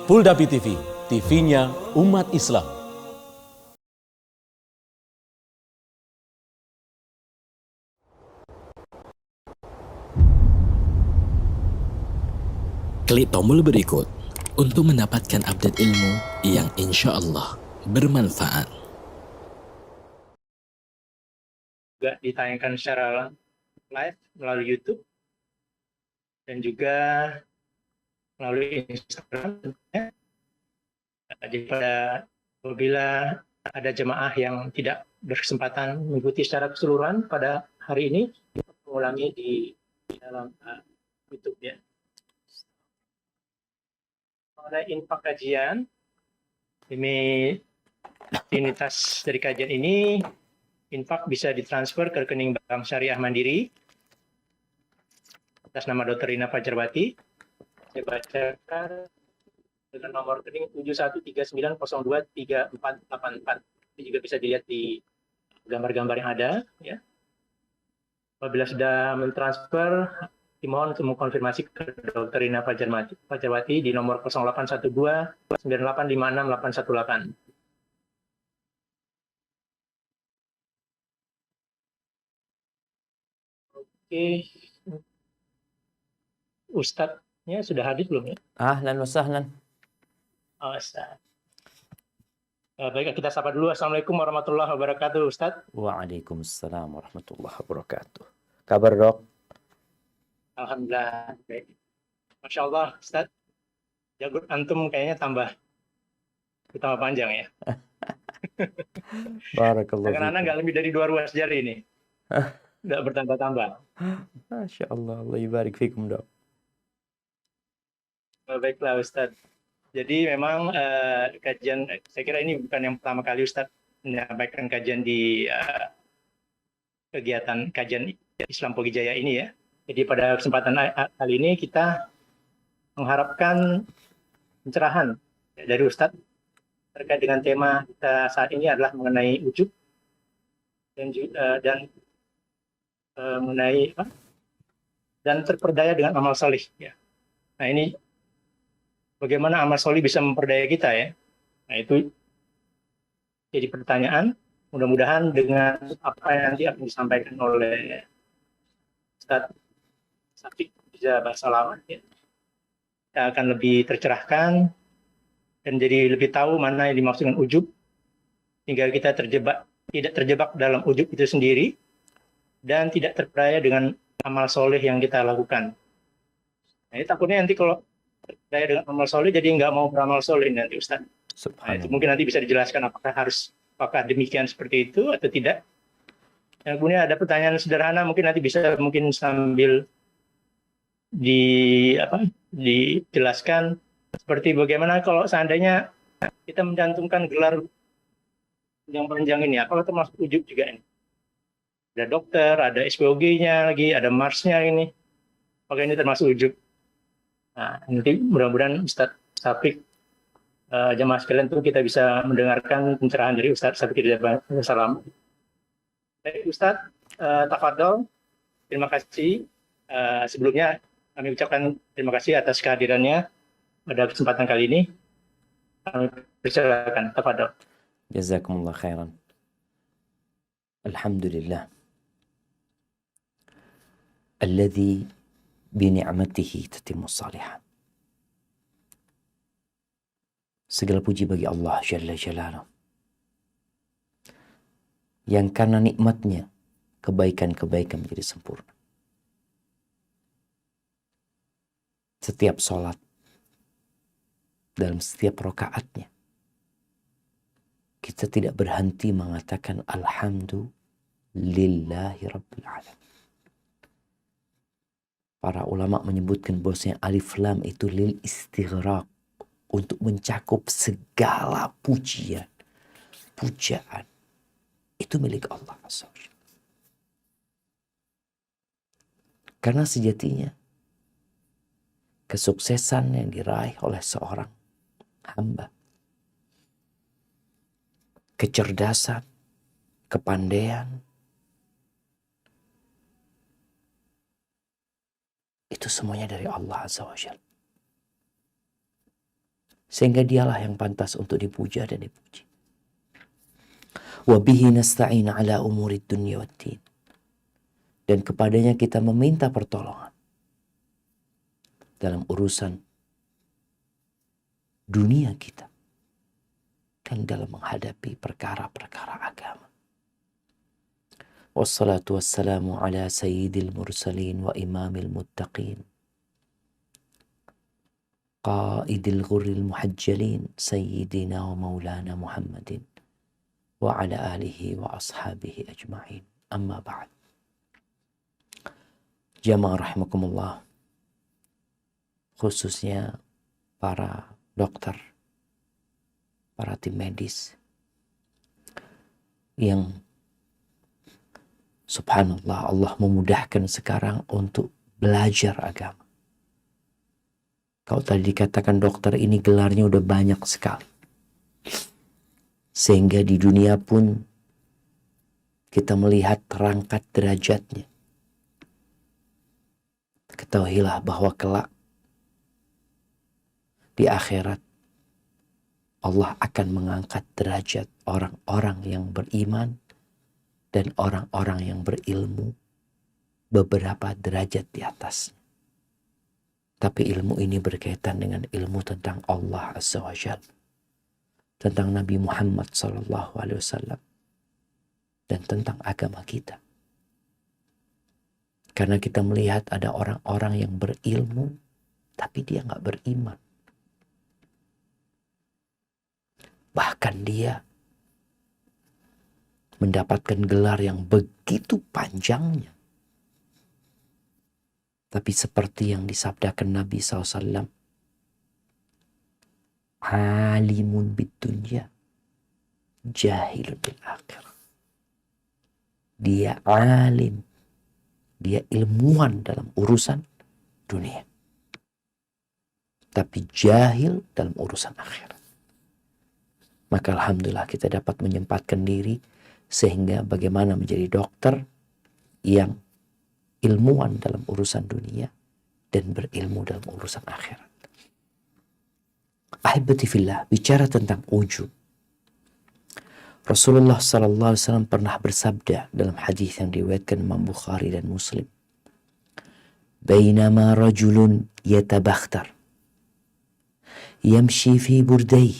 Fuldapi TV, TV-nya umat Islam. Klik tombol berikut untuk mendapatkan update ilmu yang insya Allah bermanfaat. Juga ditayangkan secara live melalui YouTube dan juga melalui Instagram. Jadi apabila ada jemaah yang tidak berkesempatan mengikuti secara keseluruhan pada hari ini, mengulangi di dalam YouTube ya. Mengenai infak kajian, ini rutinitas dari kajian ini, infak bisa ditransfer ke rekening Bank Syariah Mandiri atas nama Dr. Rina Fajarwati. Saya bacakan dengan nomor rekening 7139023484. Ini juga bisa dilihat di gambar-gambar yang ada. Ya. Apabila sudah mentransfer, dimohon untuk mengkonfirmasi ke Dr. Rina Fajarwati di nomor 0812 9856 818. Oke, Ustadznya sudah hadir belum ya? Ahlan wa sahlan. Oh, Ustadz. Baik, kita sapa dulu. Assalamualaikum warahmatullahi wabarakatuh, Ustadz. Waalaikumsalam warahmatullahi wabarakatuh. Kabar dok? Alhamdulillah. Baik. Masya Allah, Ustadz. Jago antum kayaknya tambah panjang ya. Barakallah. Karena nggak lebih dari 2 ruas jari ini. Nggak bertambah-tambah. Masya Allah, Allah ibarik fikum dok. Baiklah Ustadz. Jadi memang kajian, saya kira ini bukan yang pertama kali Ustadz menyampaikan kajian di kegiatan kajian Islam Pogijaya ini ya. Jadi pada kesempatan kali ini kita mengharapkan pencerahan dari Ustadz terkait dengan tema kita saat ini adalah mengenai ujub dan mengenai dan terperdaya dengan amal solih. Ya. Nah ini bagaimana amal solih bisa memperdaya kita ya? Nah itu jadi pertanyaan. Mudah-mudahan dengan apa yang nanti akan disampaikan oleh Ustadz Syafiq bisa bahasa lama, ya, kita akan lebih tercerahkan dan jadi lebih tahu mana yang dimaksud dengan ujub, sehingga kita tidak terjebak dalam ujub itu sendiri dan tidak terperdaya dengan amal soleh yang kita lakukan. Nah, ini takutnya nanti kalau terperdaya dengan amal soleh jadi nggak mau beramal soleh nanti Ustaz. Nah, itu mungkin nanti bisa dijelaskan apakah demikian seperti itu atau tidak. Dan kemudian ada pertanyaan sederhana mungkin nanti bisa sambil dijelaskan seperti bagaimana kalau seandainya kita mencantumkan gelar yang panjang ini, apakah termasuk ujub juga ini? Ada dokter, ada SPOG-nya lagi, ada Mars-nya ini. Apakah ini termasuk ujub? Nah, nanti mudah-mudahan Ustadz Syafiq, jemaah sekalian itu kita bisa mendengarkan pencerahan dari Ustadz Syafiq Salam. Baik, Ustadz, tafadhol. Terima kasih. Sebelumnya kami ucapkan terima kasih atas kehadirannya pada kesempatan kali ini. Kami persilakan, tafadhol. Jazakumullah khairan. Alhamdulillah. Alladhi bini'amatihi tatimmus salihat. Segala puji bagi Allah Jalla Jalaluh, yang karena nikmatnya kebaikan-kebaikan menjadi sempurna. Setiap sholat, dalam setiap rakaatnya, kita tidak berhenti mengatakan Alhamdulillahi Rabbil Alamin. Para ulama menyebutkan bahwasanya alif lam itu lil istighraq, untuk mencakup segala pujaan itu milik Allah Azza wa Jalla. Karena sejatinya kesuksesan yang diraih oleh seorang hamba, kecerdasan, kepandaian, itu semuanya dari Allah Azza wa Jalla. Sehingga dialah yang pantas untuk dipuja dan dipuji. Wa bihi nasta'in ala umurid dunya waddin. Dan kepadanya kita meminta pertolongan dalam urusan dunia kita dan dalam menghadapi perkara-perkara agama. Wassalatu wassalamu ala sayyidil mursalin wa imamil muttaqin qaidil ghurril muhajjalin sayyidina wa maulana Muhammadin wa ala alihi wa ashabihi ajma'in. Amma ba'd. Jamaah rahimakumullah, khususnya para dokter, para tim medis yang subhanallah Allah memudahkan sekarang untuk belajar agama. Kalau tadi dikatakan dokter ini gelarnya udah banyak sekali. Sehingga di dunia pun kita melihat terangkat derajatnya. Ketahuilah bahwa kelak di akhirat Allah akan mengangkat derajat orang-orang yang beriman dan orang-orang yang berilmu beberapa derajat di atasnya. Tapi ilmu ini berkaitan dengan ilmu tentang Allah Azza wa Jalla, tentang Nabi Muhammad SAW, dan tentang agama kita. Karena kita melihat ada orang-orang yang berilmu, tapi dia nggak beriman. Bahkan dia mendapatkan gelar yang begitu panjangnya. Tapi seperti yang disabdakan Nabi SAW, alimun bid dunya, jahilun bil akhirah. Dia alim, dia ilmuwan dalam urusan dunia, tapi jahil dalam urusan akhirat. Maka alhamdulillah kita dapat menyempatkan diri sehingga bagaimana menjadi dokter yang ilmuwan dalam urusan dunia dan berilmu dalam urusan akhirat. Ahibati fillah, bicara tentang ujub. Rasulullah SAW pernah bersabda dalam hadis yang diriwayatkan Imam Bukhari dan Muslim. Bainama rajulun yatabakhtar yamshi fi burdayh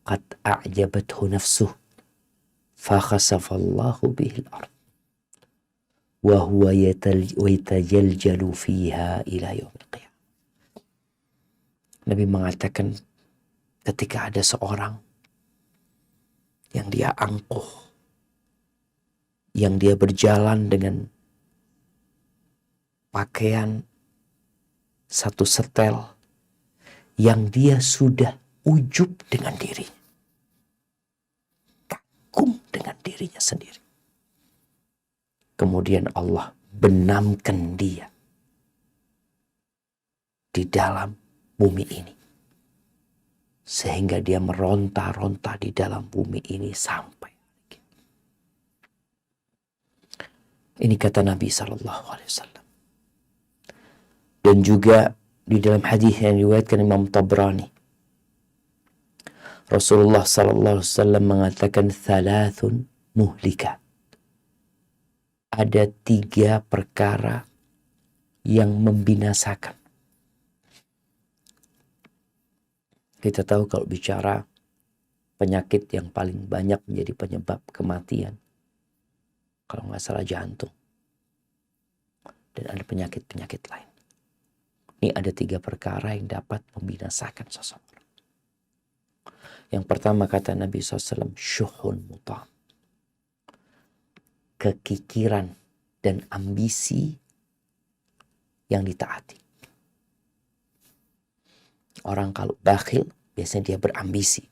qad a'jabathu nafsuh fakhasafallahu bihi al-ard wa huwa yatajaljalu fiha ila yaumil qiyamah. Nabi mengatakan ketika ada seorang yang dia angkuh, yang dia berjalan dengan pakaian satu setel, yang dia sudah ujub dengan dirinya, kagum dengan dirinya sendiri. Kemudian Allah benamkan dia di dalam bumi ini, sehingga dia meronta-ronta di dalam bumi ini sampai. Ini kata Nabi SAW. Dan juga di dalam hadis yang diriwayatkan Imam Tabrani, Rasulullah SAW mengatakan thalathun muhlikat. Ada 3 perkara yang membinasakan. Kita tahu kalau bicara penyakit yang paling banyak menjadi penyebab kematian, kalau nggak salah jantung. Dan ada penyakit-penyakit lain. Ini ada 3 perkara yang dapat membinasakan seseorang. Yang pertama kata Nabi SAW, syuhun mutam. Kekikiran dan ambisi yang ditaati. Orang kalau bakhil biasanya dia berambisi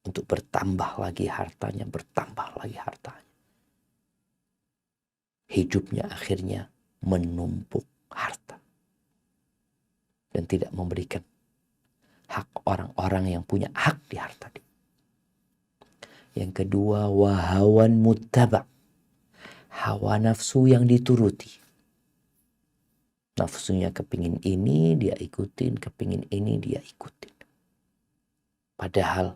untuk bertambah lagi hartanya. Hidupnya akhirnya menumpuk harta dan tidak memberikan hak orang-orang yang punya hak di harta dia. Yang kedua, wahawan muttaba, hawa nafsu yang dituruti. Nafsunya kepingin ini dia ikutin, kepingin ini dia ikutin. Padahal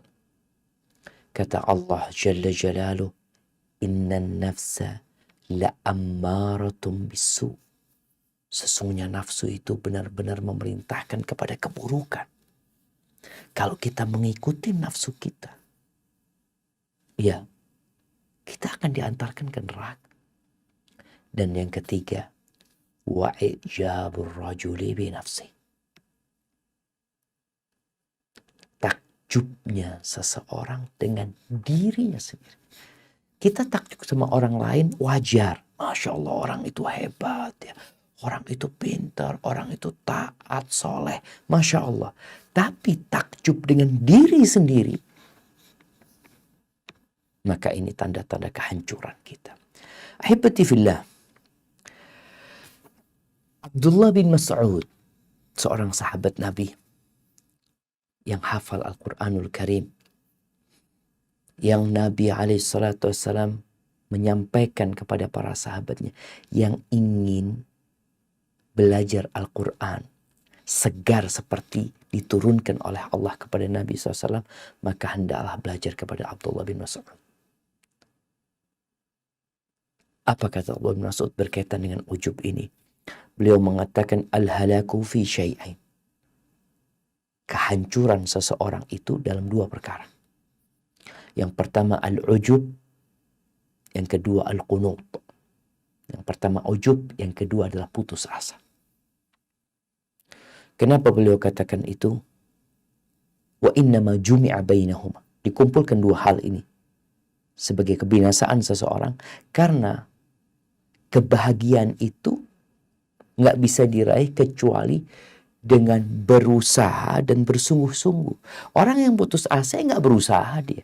kata Allah Jalla Jalaluh, innan nafsa la'ammaratum bisu. Sesungguhnya nafsu itu benar-benar memerintahkan kepada keburukan. Kalau kita mengikuti nafsu kita, ya, kita akan diantarkan ke neraka. Dan yang ketiga, wa'ijabur rajuli bi nafsi. Takjubnya seseorang dengan dirinya sendiri. Kita takjub sama orang lain wajar. Masya Allah, orang itu hebat ya. Orang itu pintar, orang itu taat, soleh. Masya Allah. Tapi takjub dengan diri sendiri, maka ini tanda-tanda kehancuran kita. Ahibati fillah. Abdullah bin Mas'ud, seorang sahabat Nabi yang hafal Al-Quranul Karim, yang Nabi SAW menyampaikan kepada para sahabatnya yang ingin belajar Al-Quran segar seperti diturunkan oleh Allah kepada Nabi SAW, maka hendaklah belajar kepada Abdullah bin Mas'ud. Apa kata Abdullah bin Mas'ud berkaitan dengan ujub ini? Beliau mengatakan al-halaku fi syai'ain. Kehancuran seseorang itu dalam dua perkara. Yang pertama al-ujub, yang kedua al-qunut. Yang pertama ujub, yang kedua adalah putus asa. Kenapa beliau katakan itu? Wa innama jumi'a bainahuma. Dikumpulkan dua hal ini sebagai kebinasaan seseorang, karena kebahagiaan itu nggak bisa diraih kecuali dengan berusaha dan bersungguh-sungguh. Orang yang putus asa nggak berusaha dia.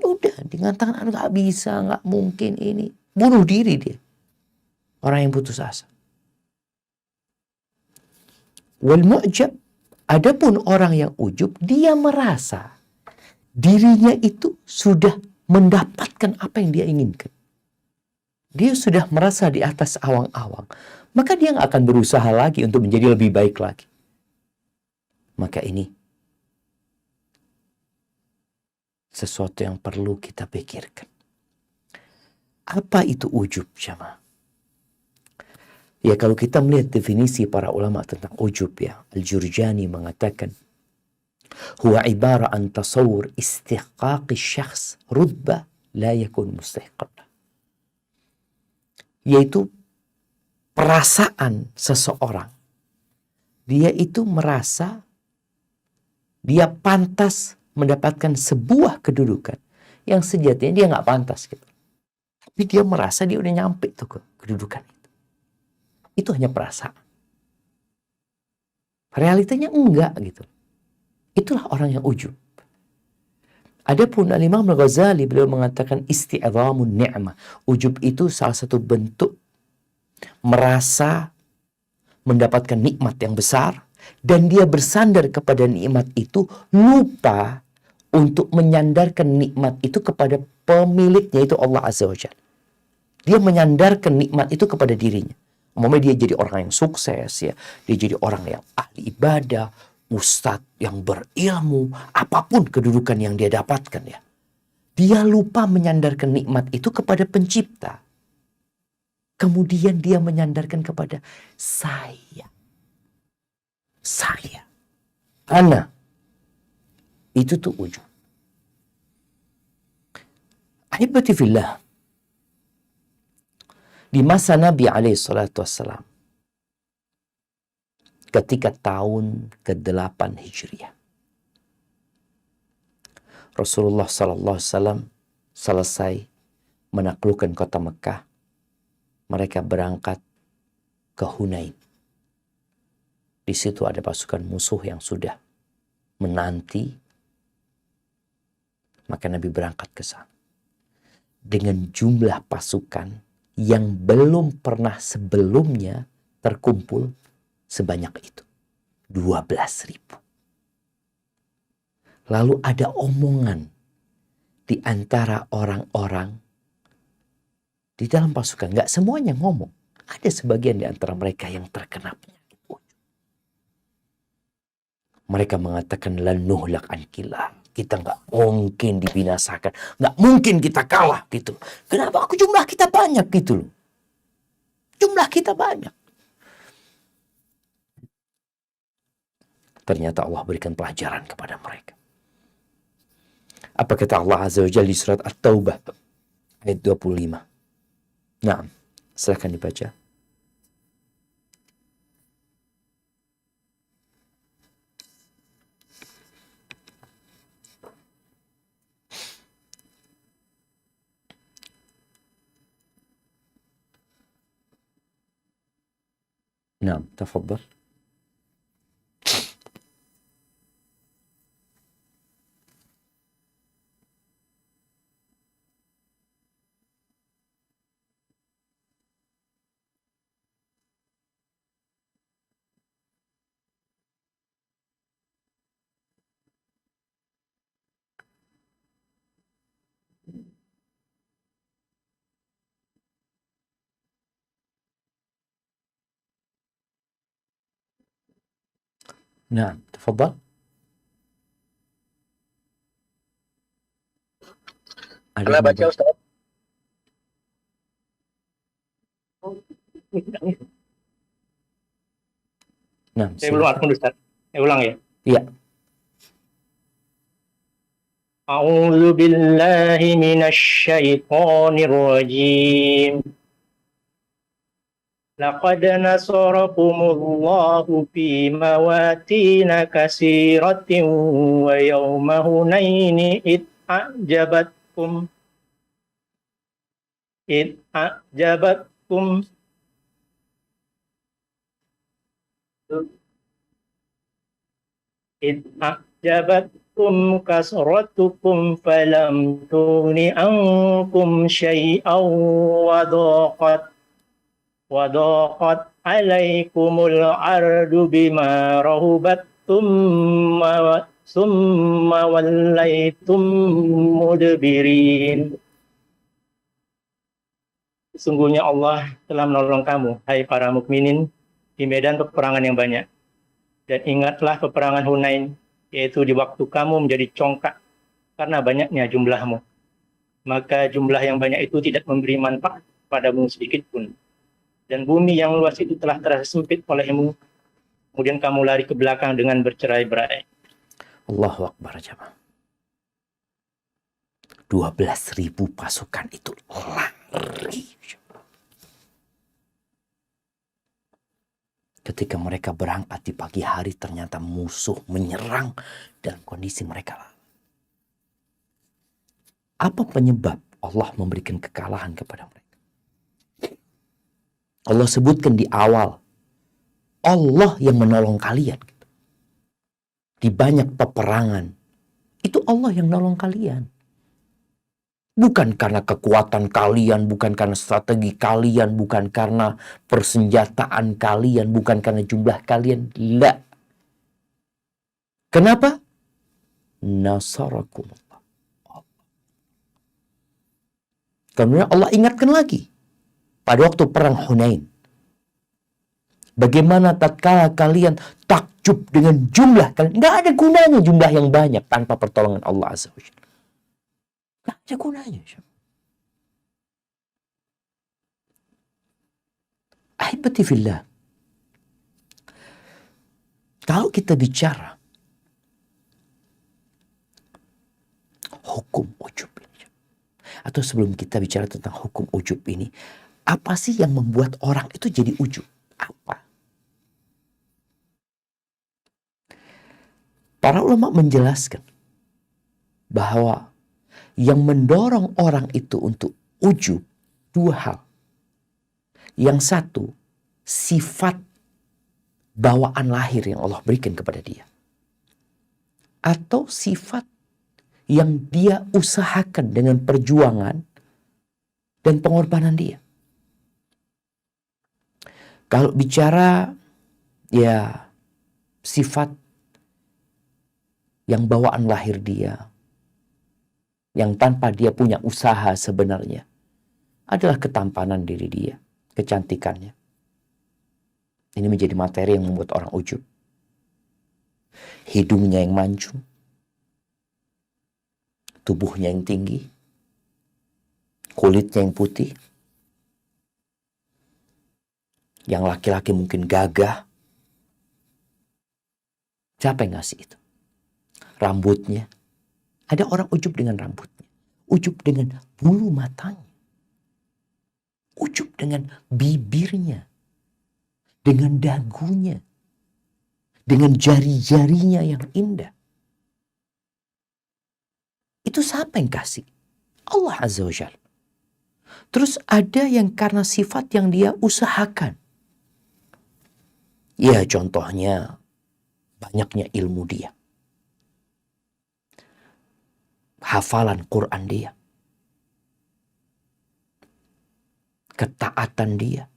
Ya udah, dengan tangan nggak bisa, nggak mungkin ini. Bunuh diri dia. Orang yang putus asa. Wal mu'jab, adapun orang yang ujub, dia merasa dirinya itu sudah mendapatkan apa yang dia inginkan. Dia sudah merasa di atas awang-awang. Maka dia nggak akan berusaha lagi untuk menjadi lebih baik lagi. Maka ini sesuatu yang perlu kita pikirkan. Apa itu ujub, jamaah? Ya, kalau kita melihat definisi para ulama tentang ujub, ya, Al-Jurjani mengatakan, huwa ibara an tasawur istihqaqi syakhs rutbah la yakun mustahiqan. Yaitu perasaan seseorang. Dia itu merasa dia pantas mendapatkan sebuah kedudukan yang sejatinya dia nggak pantas gitu. Tapi dia merasa dia udah nyampe tuh ke kedudukan itu. Itu hanya perasaan. Realitanya enggak gitu. Itulah orang yang ujub. Adapun Al-Imam Al-Ghazali, beliau mengatakan isti'adhamun ni'mah. Ujub itu salah satu bentuk merasa mendapatkan nikmat yang besar, dan dia bersandar kepada nikmat itu, lupa untuk menyandarkan nikmat itu kepada pemiliknya, itu Allah Azza wa Jalla. Dia menyandarkan nikmat itu kepada dirinya. Umumnya dia jadi orang yang sukses, ya, dia jadi orang yang ahli ibadah, ustadz yang berilmu, apapun kedudukan yang dia dapatkan, ya. Dia lupa menyandarkan nikmat itu kepada pencipta. Kemudian dia menyandarkan kepada saya. Saya. Ana. Itu tuh ujub. Ahibati fillah. Di masa Nabi SAW, ketika tahun ke-8 Hijriah, Rasulullah SAW selesai menaklukkan kota Mekah. Mereka berangkat ke Hunain. Di situ ada pasukan musuh yang sudah menanti. Maka Nabi berangkat ke sana dengan jumlah pasukan yang belum pernah sebelumnya terkumpul sebanyak itu. 12.000. Lalu ada omongan di antara orang-orang di dalam pasukan. Gak semuanya ngomong. Ada sebagian di antara mereka yang terkena penyakit ujub. Mereka mengatakan lan nuhlak an killah. Kita nggak mungkin dibinasakan, nggak mungkin kita kalah gitu. Kenapa? Jumlah kita banyak gitu loh. Jumlah kita banyak. Ternyata Allah berikan pelajaran kepada mereka. Apa kata Allah Azza wa Jalla di surat At-Taubah ayat 25? Nah, silakan dibaca. نعم تفضل. نعم تفضل. Karena baca Ustaz. Nah, Saya belum akun Ustaz. Saya ulang ya. Iya. A'udzu billahi minasyaitonir rajim. لقد نصركم الله في مواطن كثيرة ويوم هنين إذ أعجبتكم كثرتكم فلم تغن عنكم شيئا وضاقت عليكم الأرض بما رحبت ثم وليتم مدبرين. Sesungguhnya Allah telah menolong kamu, hai para mukminin, di medan peperangan yang banyak. Dan ingatlah peperangan Hunain, yaitu di waktu kamu menjadi congkak karena banyaknya jumlahmu. Maka jumlah yang banyak itu tidak memberi manfaat padamu sedikit pun. Dan bumi yang luas itu telah terasa sempit olehmu. Kemudian kamu lari ke belakang dengan bercerai-berai. Allahu Akbar jemaah. 12.000 pasukan itu lari. Ketika mereka berangkat di pagi hari, ternyata musuh menyerang dalam kondisi mereka lari. Apa penyebab Allah memberikan kekalahan kepada mereka? Allah sebutkan di awal, Allah yang menolong kalian. Di banyak peperangan, itu Allah yang menolong kalian. Bukan karena kekuatan kalian, bukan karena strategi kalian, bukan karena persenjataan kalian, bukan karena jumlah kalian. La. Kenapa? Nasarakumullah. Kemudian Allah ingatkan lagi. Pada waktu perang Hunain, bagaimana tatkala kalian takjub dengan jumlah kalian, nggak ada gunanya jumlah yang banyak tanpa pertolongan Allah Azza wa Jalla. Nggak ada gunanya. Ahibati fillah, kalau kita bicara hukum ujub ini, atau sebelum kita bicara tentang hukum ujub ini, apa sih yang membuat orang itu jadi ujub? Apa? Para ulama menjelaskan bahwa yang mendorong orang itu untuk ujub dua hal. Yang satu, sifat bawaan lahir yang Allah berikan kepada dia. Atau sifat yang dia usahakan dengan perjuangan dan pengorbanan dia. Kalau bicara ya sifat yang bawaan lahir dia, yang tanpa dia punya usaha sebenarnya, adalah ketampanan diri dia, kecantikannya. Ini menjadi materi yang membuat orang ujub. hidungnya yang mancung, tubuhnya yang tinggi, kulitnya yang putih, yang laki-laki mungkin gagah. Siapa yang ngasih itu? Rambutnya. Ada orang ujub dengan rambutnya, ujub dengan bulu matanya, ujub dengan bibirnya, dengan dagunya, dengan jari-jarinya yang indah. Itu siapa yang kasih? Allah Azza wa Jalla. Terus ada yang karena sifat yang dia usahakan. Ya, contohnya banyaknya ilmu dia, hafalan Quran dia, ketaatan dia,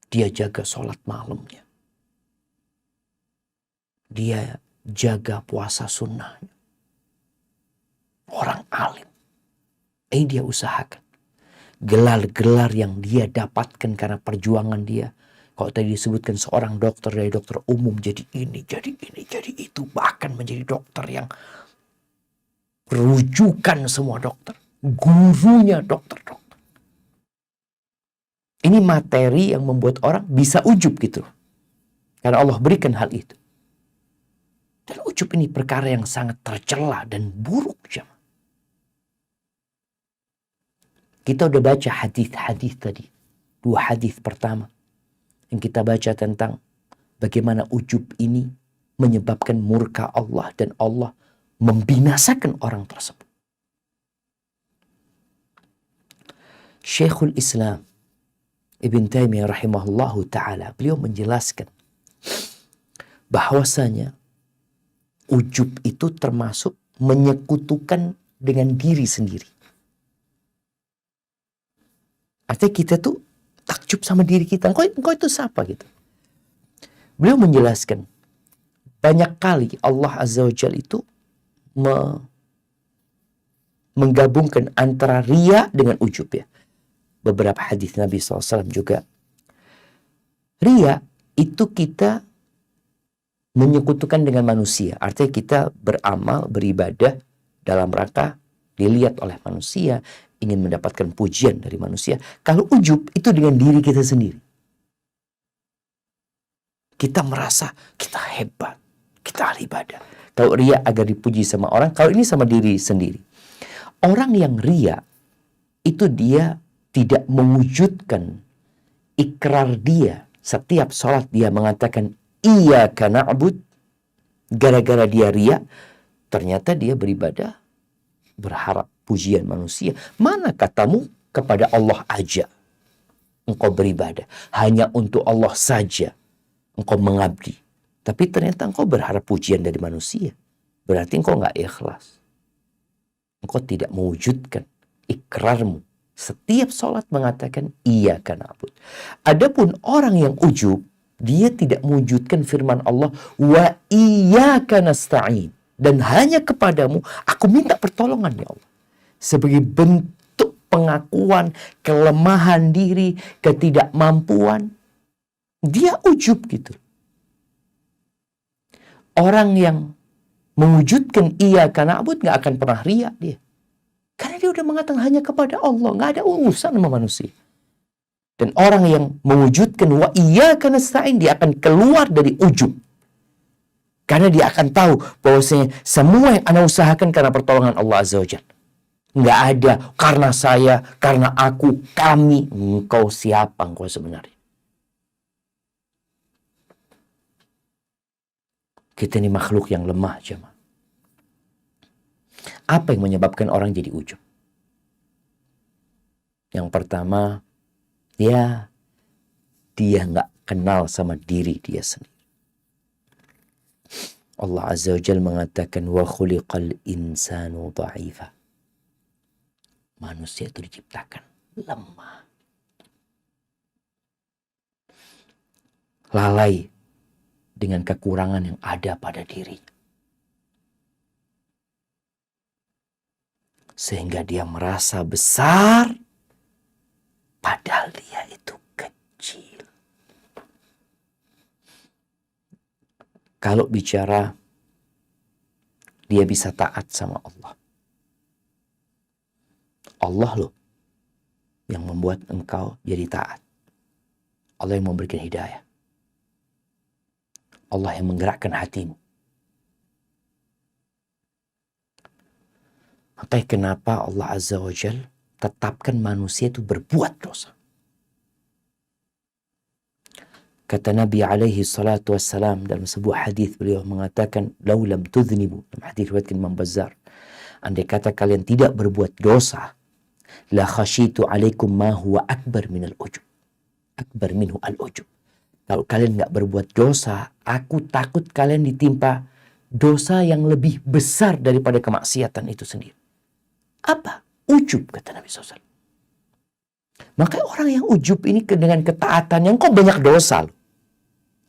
dia jaga sholat malamnya, dia jaga puasa sunnahnya. Orang alim, ini dia usahakan. Gelar-gelar yang dia dapatkan karena perjuangan dia. Kalau tadi disebutkan seorang dokter, dari dokter umum jadi ini, jadi itu. Bahkan menjadi dokter yang rujukan semua dokter. Gurunya dokter-dokter. Ini materi yang membuat orang bisa ujub gitu. Karena Allah berikan hal itu. Dan ujub ini perkara yang sangat tercela dan buruk, jemaah. Kita udah baca hadis-hadis tadi. 2 hadis pertama yang kita baca tentang bagaimana ujub ini menyebabkan murka Allah dan Allah membinasakan orang tersebut. Syekhul Islam Ibn Taimiyah rahimahullahu ta'ala, beliau menjelaskan bahwasanya ujub itu termasuk menyekutukan dengan diri sendiri. Artinya kita tuh takjub sama diri kita. Engkau itu siapa gitu. Beliau menjelaskan banyak kali Allah Azza wa Jalla itu menggabungkan antara riya dengan ujub ya. Beberapa hadis Nabi SAW juga. Riya itu kita menyekutukan dengan manusia. Artinya kita beramal, beribadah dalam rangka dilihat oleh manusia, ingin mendapatkan pujian dari manusia. Kalau ujub itu dengan diri kita sendiri. Kita merasa kita hebat, kita ahli ibadah. Kalau riya agar dipuji sama orang, kalau ini sama diri sendiri. Orang yang riya itu dia tidak mewujudkan ikrar dia. Setiap sholat dia mengatakan iyyaka na'bud. Gara-gara dia riya, ternyata dia beribadah berharap pujian manusia. Mana katamu kepada Allah aja engkau beribadah, hanya untuk Allah saja engkau mengabdi, tapi ternyata engkau berharap pujian dari manusia. Berarti engkau nggak ikhlas, engkau tidak mewujudkan ikrarmu. Setiap sholat mengatakan iyyaka na'bud. Adapun orang yang ujub, dia tidak mewujudkan firman Allah wa iyyaka nasta'in, dan hanya kepadamu aku minta pertolongan ya Allah. Sebagai bentuk pengakuan kelemahan diri, ketidakmampuan, dia ujub gitu. Orang yang mewujudkan iyyaka na'bud gak akan pernah riya dia. Karena dia udah mengatakan hanya kepada Allah, gak ada urusan sama manusia. Dan orang yang mewujudkan wa iyyaka nasta'in, dia akan keluar dari ujub. Karena dia akan tahu bahwasanya semua yang ana usahakan karena pertolongan Allah Azza wa Jalla. Nggak ada karena saya, karena aku, kami. Engkau siapa engkau sebenarnya? Kita ini makhluk yang lemah, jemaah. Apa yang menyebabkan orang jadi ujub? Yang pertama, dia nggak kenal sama diri dia sendiri. Allah Azza wa Jalla mengatakan wa khuliqal insanu dha'ifa. Manusia itu diciptakan lemah, lalai dengan kekurangan yang ada pada dirinya, sehingga dia merasa besar padahal dia itu kecil. Kalau bicara dia bisa taat sama Allah. Allah loh yang membuat engkau jadi taat. Allah yang memberikan hidayah. Allah yang menggerakkan hatimu. Makanya kenapa Allah Azza wa Jal tetapkan manusia itu berbuat dosa. Kata Nabi alaihi salatu wassalam dalam sebuah hadis, beliau mengatakan, "Laulam tudhnibu," dalam hadis riwayat Imam Bazzar, andai kata kalian tidak berbuat dosa, la khasyitu alaikum ma huwa akbar minal ujub. Akbar minhu al-ujub. Kalau kalian nggak berbuat dosa, aku takut kalian ditimpa dosa yang lebih besar daripada kemaksiatan itu sendiri. Apa? Ujub, kata Nabi SAW. Makanya orang yang ujub ini dengan ketaatannya, engkau banyak dosa loh.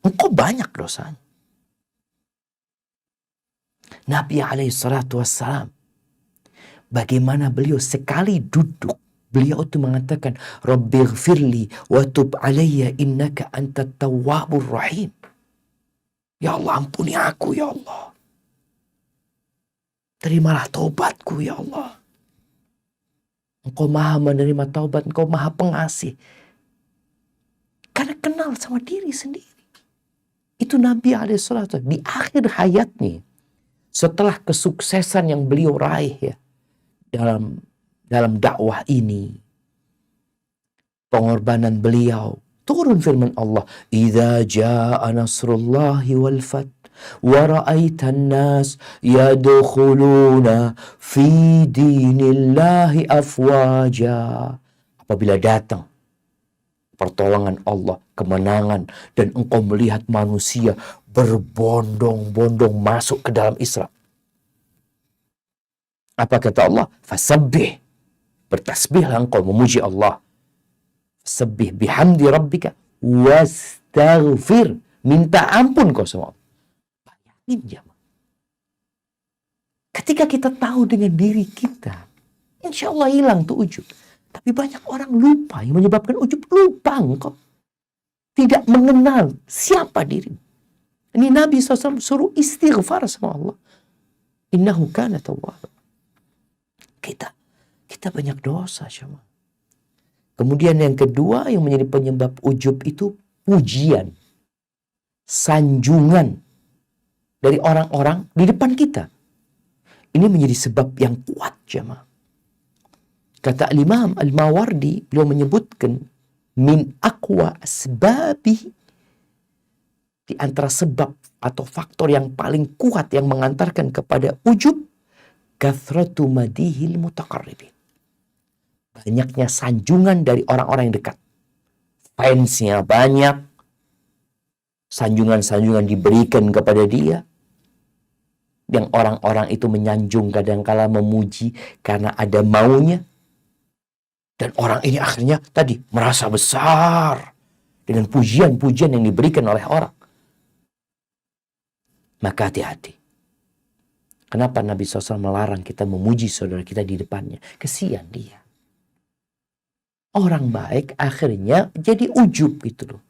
Engkau banyak dosanya. Nabi SAW, bagaimana beliau sekali duduk, beliau itu mengatakan, Rabbighfirli wa tub alayya innaka antat tawwabur rahim. Ya Allah, ampuni aku ya Allah. Terimalah taubatku ya Allah. Engkau maha menerima taubat, engkau maha pengasih. Karena kenal sama diri sendiri. Itu Nabi SAW di akhir hayatnya, setelah kesuksesan yang beliau raih ya, dalam dakwah ini, pengorbanan beliau, turun firman Allah, "Idza jaa nasrullahi wal fath wa ra'aitan nas yadkhuluna fi dinillahi afwaja." Apabila datang pertolongan Allah, kemenangan, dan engkau melihat manusia berbondong-bondong masuk ke dalam Islam. Apa kata Allah? Fasabbih. Bertasbihlah engkau memuji Allah. Fasabbih bihamdi rabbika wastaghfir. Minta ampun kau sama Allah. Bayangin jemaah. Ketika kita tahu dengan diri kita, insya Allah hilang tuh ujub. Tapi banyak orang lupa, yang menyebabkan ujub lupa engkau. Tidak mengenal siapa diri. Ini Nabi SAW suruh istighfar sama Allah. Innahu kana tawwab. Kita banyak dosa, syama. Kemudian yang kedua yang menjadi penyebab ujub itu pujian, sanjungan dari orang-orang di depan kita. Ini menjadi sebab yang kuat, jemaah. Kata Imam Al-Mawardi, beliau menyebutkan min aqwa asbabi, di antara sebab atau faktor yang paling kuat yang mengantarkan kepada ujub, kathratu madihil mutaqarribin. Banyaknya sanjungan dari orang-orang yang dekat. Fansnya banyak. Sanjungan-sanjungan diberikan kepada dia. Yang orang-orang itu menyanjung, kadangkala memuji karena ada maunya. Dan orang ini akhirnya tadi merasa besar dengan pujian-pujian yang diberikan oleh orang. Maka hati-hati. Kenapa Nabi SAW melarang kita memuji saudara kita di depannya? Kesian dia. Orang baik akhirnya jadi ujub itu loh.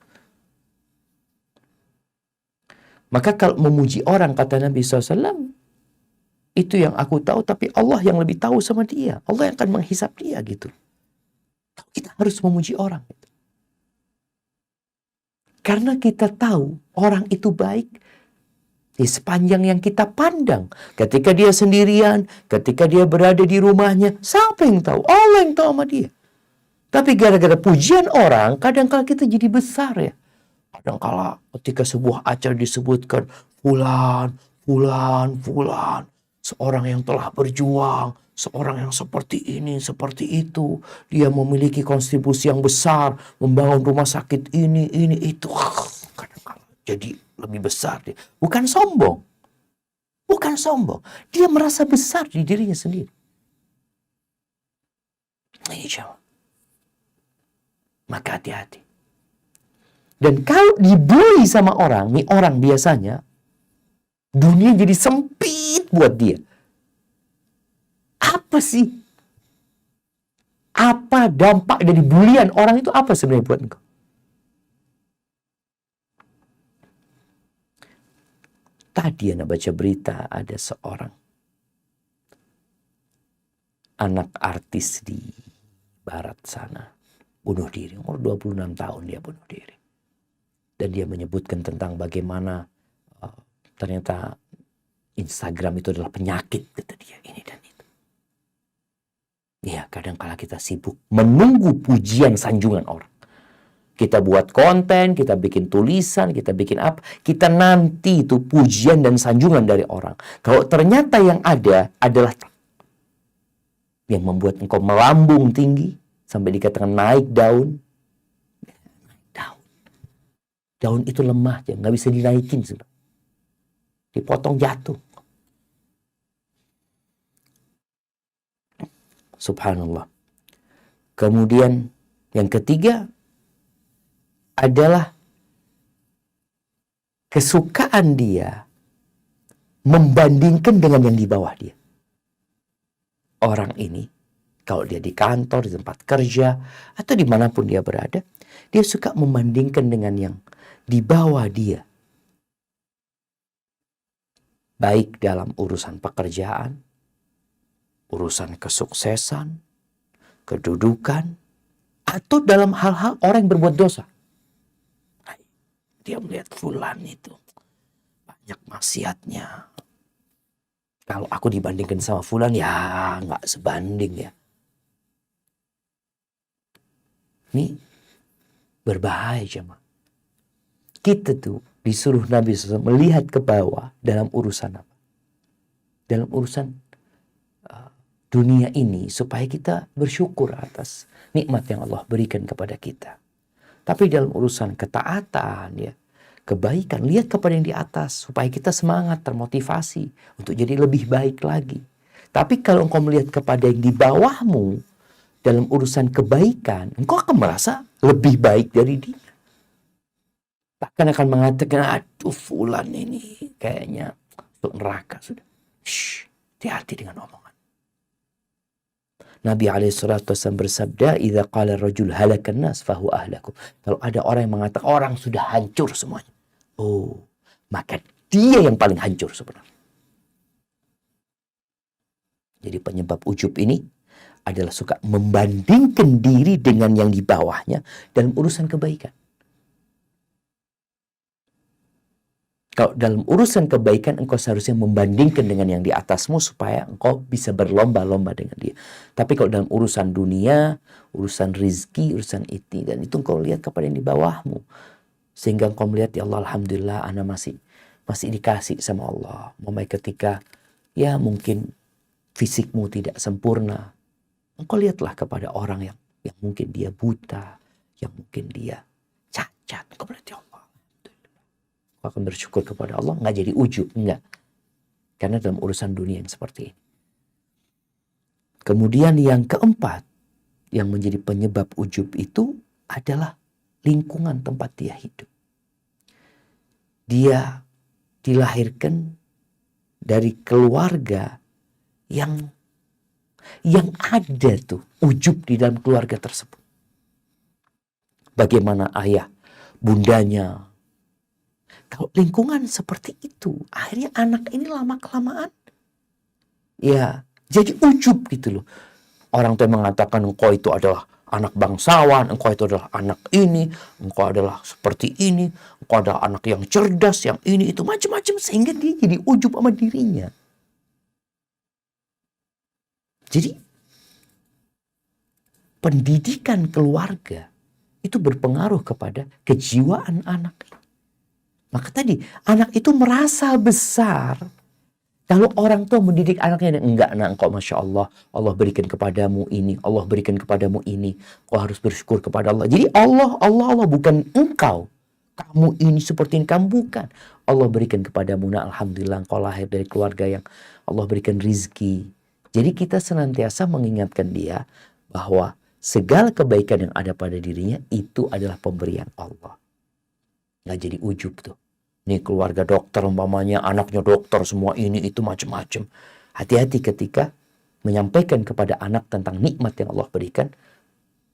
Maka kalau memuji orang, kata Nabi SAW, itu yang aku tahu, tapi Allah yang lebih tahu sama dia. Allah yang akan menghisap dia gitu. Kita harus memuji orang. Karena kita tahu orang itu baik di sepanjang yang kita pandang. Ketika dia sendirian, ketika dia berada di rumahnya, siapa yang tahu? Allah yang tahu sama dia. Tapi gara-gara pujian orang, kadang-kala kita jadi besar ya. Kadang-kala ketika sebuah acara disebutkan, fulan, fulan, fulan, seorang yang telah berjuang, seorang yang seperti ini, seperti itu. Dia memiliki kontribusi yang besar, membangun rumah sakit ini, itu. Kadang-kala jadi lebih besar dia. Bukan sombong. Bukan sombong. Dia merasa besar di dirinya sendiri. Ini jawab. Maka hati-hati. Dan kalau dibully sama orang, nih orang biasanya, dunia jadi sempit buat dia. Apa sih? Apa dampak dari bulian orang itu apa sebenarnya buat engkau? Tadi anak baca berita ada seorang anak artis di barat sana bunuh diri. Umur 26 tahun dia bunuh diri. Dan dia menyebutkan tentang bagaimana ternyata Instagram itu adalah penyakit, kata dia, ini dan itu. Ya, kadang-kala kita sibuk menunggu pujian sanjungan orang. Kita buat konten, kita bikin tulisan, kita bikin apa. Kita nanti itu pujian dan sanjungan dari orang. Kalau ternyata yang ada adalah yang membuat engkau melambung tinggi, sampai dikatakan naik daun. Daun itu lemah, ya, nggak bisa dinaikin. Dipotong jatuh. Subhanallah. Kemudian yang ketiga adalah kesukaan dia membandingkan dengan yang di bawah dia. Orang ini, kalau dia di kantor, di tempat kerja, atau dimanapun dia berada, dia suka membandingkan dengan yang di bawah dia. Baik dalam urusan pekerjaan, urusan kesuksesan, kedudukan, atau dalam hal-hal orang yang berbuat dosa. Dia melihat fulan itu banyak maksiatnya. Kalau aku dibandingkan sama fulan, ya nggak sebanding ya. Ini berbahaya jemaah. Kita tuh disuruh Nabi SAW melihat ke bawah dalam urusan apa? Dalam urusan dunia ini, supaya kita bersyukur atas nikmat yang Allah berikan kepada kita. Tapi dalam urusan ketaatan, ya, kebaikan, lihat kepada yang di atas supaya kita semangat, termotivasi untuk jadi lebih baik lagi. Tapi kalau engkau melihat kepada yang di bawahmu dalam urusan kebaikan, engkau akan merasa lebih baik dari dia. Bahkan akan mengatakan, aduh fulan ini kayaknya masuk neraka sudah. Shh, hati-hati dengan omongan. Nabi SAW bersabda, "Idza qala ar-rajul halakan nas fahu ahlakum." Kalau ada orang yang mengatakan orang sudah hancur semuanya, oh, maka dia yang paling hancur sebenarnya. Jadi penyebab ujub ini adalah suka membandingkan diri dengan yang di bawahnya dalam urusan kebaikan. Kalau dalam urusan kebaikan, engkau seharusnya membandingkan dengan yang di atasmu supaya engkau bisa berlomba-lomba dengan dia. Tapi kalau dalam urusan dunia, urusan rizki, urusan itu, dan itu engkau lihat kepada yang di bawahmu. Sehingga engkau melihat, ya Allah, alhamdulillah, ana masih dikasih sama Allah. Memang ketika, ya mungkin fisikmu tidak sempurna, engkau lihatlah kepada orang yang mungkin dia buta, yang mungkin dia cacat. Engkau melihat, ya Allah, akan bersyukur kepada Allah, nggak jadi ujub, enggak. Karena dalam urusan dunia yang seperti ini. Kemudian yang keempat, yang menjadi penyebab ujub itu adalah lingkungan tempat dia hidup. Dia dilahirkan dari keluarga yang ada tuh ujub di dalam keluarga tersebut. Bagaimana ayah, bundanya. Kalau lingkungan seperti itu, akhirnya anak ini lama-kelamaan, ya jadi ujub gitu loh. Orang tuh mengatakan engkau itu adalah anak bangsawan, engkau itu adalah anak ini, engkau adalah seperti ini, engkau adalah anak yang cerdas, yang ini, itu macam-macam. Sehingga dia jadi ujub sama dirinya. Jadi pendidikan keluarga itu berpengaruh kepada kejiwaan anak. Maka tadi, anak itu merasa besar. Kalau orang tua mendidik anaknya, enggak nak, engkau Masya Allah, Allah berikan kepadamu ini, Allah berikan kepadamu ini. Kau harus bersyukur kepada Allah. Jadi Allah, bukan engkau. Kamu ini seperti ini, kamu bukan. Allah berikan kepadamu, nak, alhamdulillah engkau lahir dari keluarga yang Allah berikan rizki. Jadi kita senantiasa mengingatkan dia bahwa segala kebaikan yang ada pada dirinya itu adalah pemberian Allah. Nggak jadi ujub tuh. Nih keluarga dokter umpamanya, anaknya dokter semua ini itu macam-macam. Hati-hati ketika menyampaikan kepada anak tentang nikmat yang Allah berikan,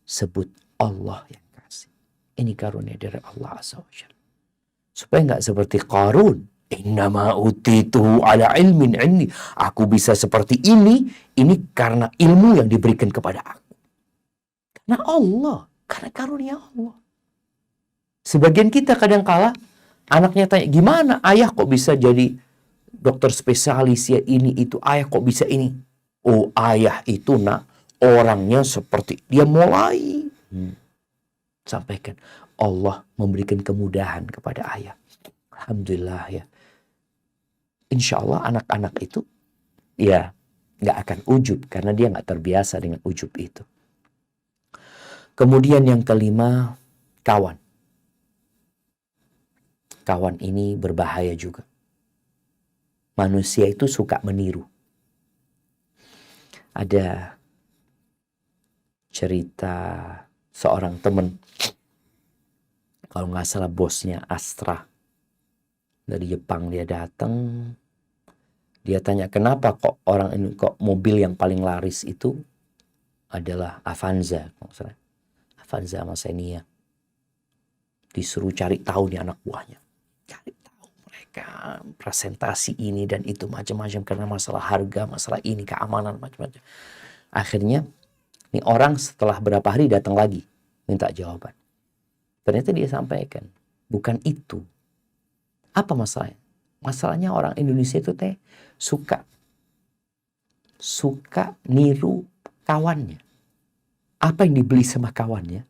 sebut Allah yang kasih. Ini karunia dari Allah Azza wa Jalla. Supaya nggak seperti Qarun Innama utituhu ala ilmin indi. Aku bisa seperti ini karena ilmu yang diberikan kepada aku. Karena Allah, karena karunia Allah. Sebagian kita kadang-kala anaknya tanya, gimana ayah kok bisa jadi dokter spesialis ya ini itu, ayah kok bisa ini. Oh, ayah itu nak orangnya seperti dia mulai sampaikan Allah memberikan kemudahan kepada ayah. Alhamdulillah ya. Insya Allah anak-anak itu ya nggak akan ujub karena dia nggak terbiasa dengan ujub itu. Kemudian yang kelima, kawan. Kawan ini berbahaya juga. Manusia itu suka meniru. Ada cerita seorang teman, kalau nggak salah bosnya Astra dari Jepang, dia datang, dia tanya kenapa kok orang ini, kok mobil yang paling laris itu adalah Avanza, Avanza sama Xenia. Disuruh cari tahu nih anak buahnya, cari tahu mereka presentasi ini dan itu macam-macam karena masalah harga, masalah ini, keamanan macam-macam. Akhirnya nih orang setelah berapa hari datang lagi minta jawaban. Ternyata dia sampaikan bukan itu. Apa masalahnya? Masalahnya orang Indonesia itu suka niru kawannya. Apa yang dibeli sama kawannya,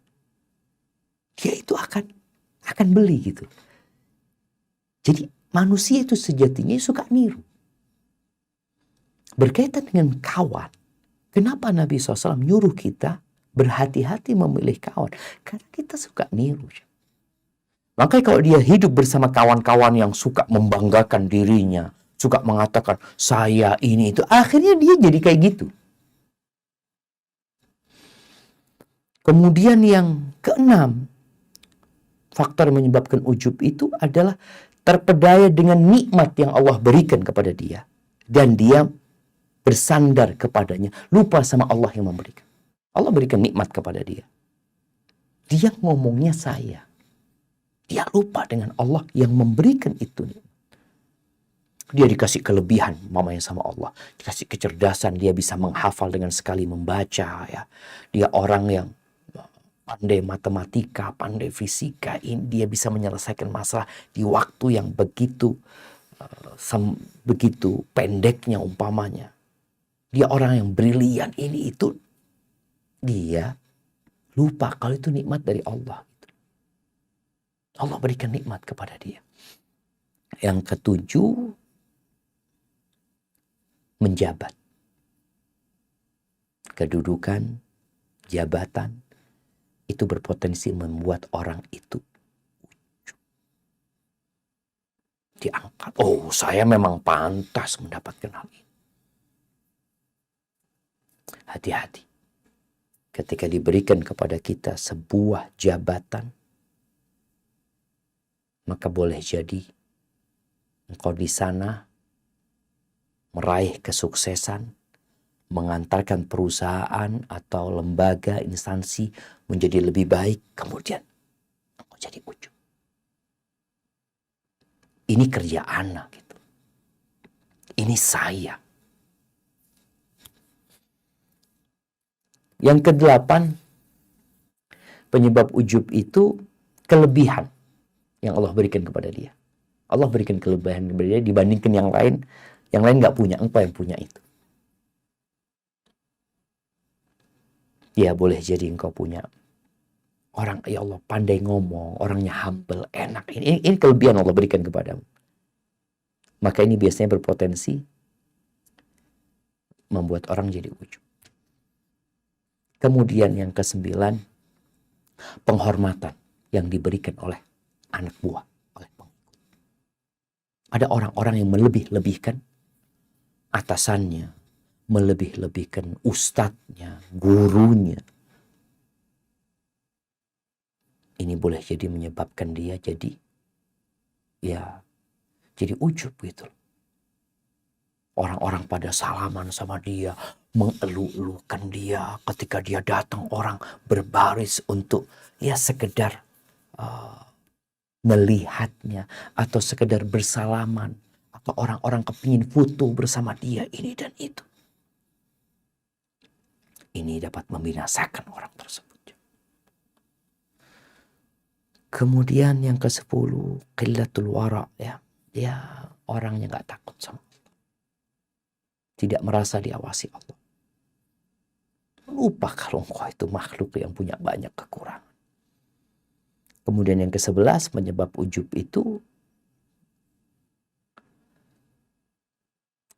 dia itu akan beli gitu. Jadi manusia itu sejatinya suka niru. Berkaitan dengan kawan, kenapa Nabi SAW nyuruh kita berhati-hati memilih kawan? Karena kita suka niru. Makanya kalau dia hidup bersama kawan-kawan yang suka membanggakan dirinya, suka mengatakan saya ini itu, akhirnya dia jadi kayak gitu. Kemudian yang keenam, faktor yang menyebabkan ujub itu adalah terpedaya dengan nikmat yang Allah berikan kepada dia. Dan dia bersandar kepadanya, lupa sama Allah yang memberikan. Allah berikan nikmat kepada dia. Dia ngomongnya saya. Dia lupa dengan Allah yang memberikan itu. Dia dikasih kelebihan mamanya sama Allah. Dikasih kecerdasan, dia bisa menghafal dengan sekali membaca. Ya. Dia orang yang pandai matematika, pandai fisika. Dia bisa menyelesaikan masalah di waktu yang begitu pendeknya umpamanya. Dia orang yang brilian ini itu. Dia lupa kalau itu nikmat dari Allah. Allah berikan nikmat kepada dia. Yang ketujuh, menjabat. Kedudukan, jabatan, itu berpotensi membuat orang itu ujub. Diangkat. Oh, saya memang pantas mendapatkan hal ini. Hati-hati. Ketika diberikan kepada kita sebuah jabatan, maka boleh jadi engkau di sana meraih kesuksesan, mengantarkan perusahaan atau lembaga, instansi menjadi lebih baik, kemudian engkau jadi ujub. Ini kerja anak gitu. Ini saya. Yang kedelapan, penyebab ujub itu kelebihan yang Allah berikan kepada dia. Allah berikan kelebihan kepada dia dibandingkan yang lain nggak punya, engkau yang punya itu. Ya boleh jadi engkau punya orang, ya Allah pandai ngomong, orangnya humble, enak. Ini kelebihan Allah berikan kepadamu. Maka ini biasanya berpotensi membuat orang jadi ujub. Kemudian yang kesembilan, penghormatan yang diberikan oleh anak buah, oleh pengikut. Ada orang-orang yang melebih-lebihkan atasannya, melebih-lebihkan ustadznya, gurunya. Ini boleh jadi menyebabkan dia jadi ujub gitu. Orang-orang pada salaman sama dia, mengeluh-elukan dia. Ketika dia datang, orang berbaris untuk sekedar melihatnya, atau sekedar bersalaman, atau orang-orang kepingin foto bersama dia, ini dan itu. Ini dapat membinasakan orang tersebut. Kemudian yang ke-10, qillatul wara, ya. Dia orangnya gak takut sama Allah. Tidak merasa diawasi Allah. Lupa kalau engkau itu makhluk yang punya banyak kekurangan. Kemudian yang ke-11, penyebab ujub itu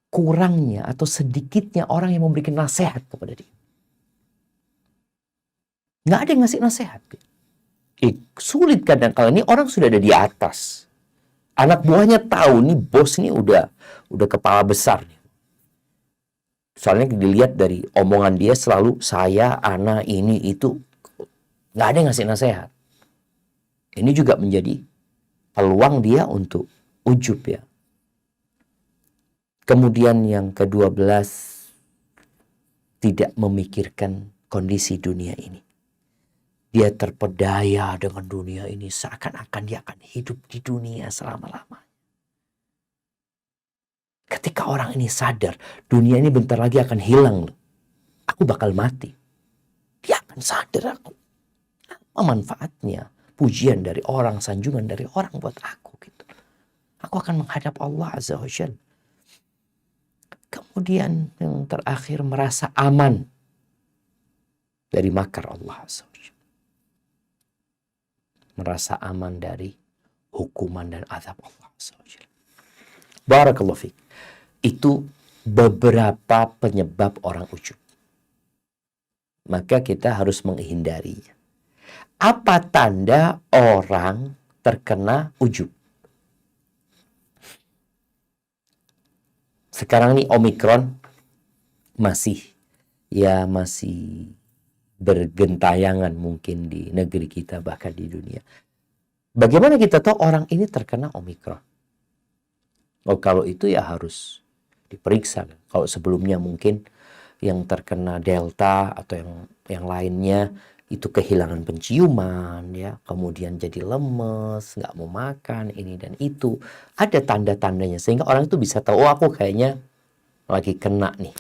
kurangnya atau sedikitnya orang yang memberikan nasihat kepada dia. Nggak ada yang ngasih nasihat. Sulit kadang kala ini orang sudah ada di atas. Anak buahnya tahu nih bos nih udah kepala besar nih. Soalnya dilihat dari omongan dia selalu saya, ana, ini, itu. Nggak ada yang ngasih nasihat. Ini juga menjadi peluang dia untuk ujub ya. Kemudian yang ke-12, tidak memikirkan kondisi dunia ini. Dia terpedaya dengan dunia ini, seakan-akan dia akan hidup di dunia selama-lamanya. Ketika orang ini sadar, dunia ini bentar lagi akan hilang. Aku bakal mati. Dia akan sadar aku. Apa manfaatnya? Pujian dari orang, sanjungan dari orang buat aku. Gitu. Aku akan menghadap Allah Azza wa Jalla. Kemudian yang terakhir, merasa aman dari makar Allah Azza wa Jalla. Merasa aman dari hukuman dan azab Allah Azza wa Jalla. Barakallahu fiik. Itu beberapa penyebab orang ujub. Maka kita harus menghindarinya. Apa tanda orang terkena ujub? Sekarang ini Omikron masih bergentayangan mungkin di negeri kita, bahkan di dunia. Bagaimana kita tahu orang ini terkena Omikron? Oh, kalau itu ya harus diperiksa. Kalau sebelumnya mungkin yang terkena Delta atau yang lainnya itu kehilangan penciuman, ya, kemudian jadi lemes, nggak mau makan, ini dan itu. Ada tanda-tandanya sehingga orang itu bisa tahu, oh aku kayaknya lagi kena nih.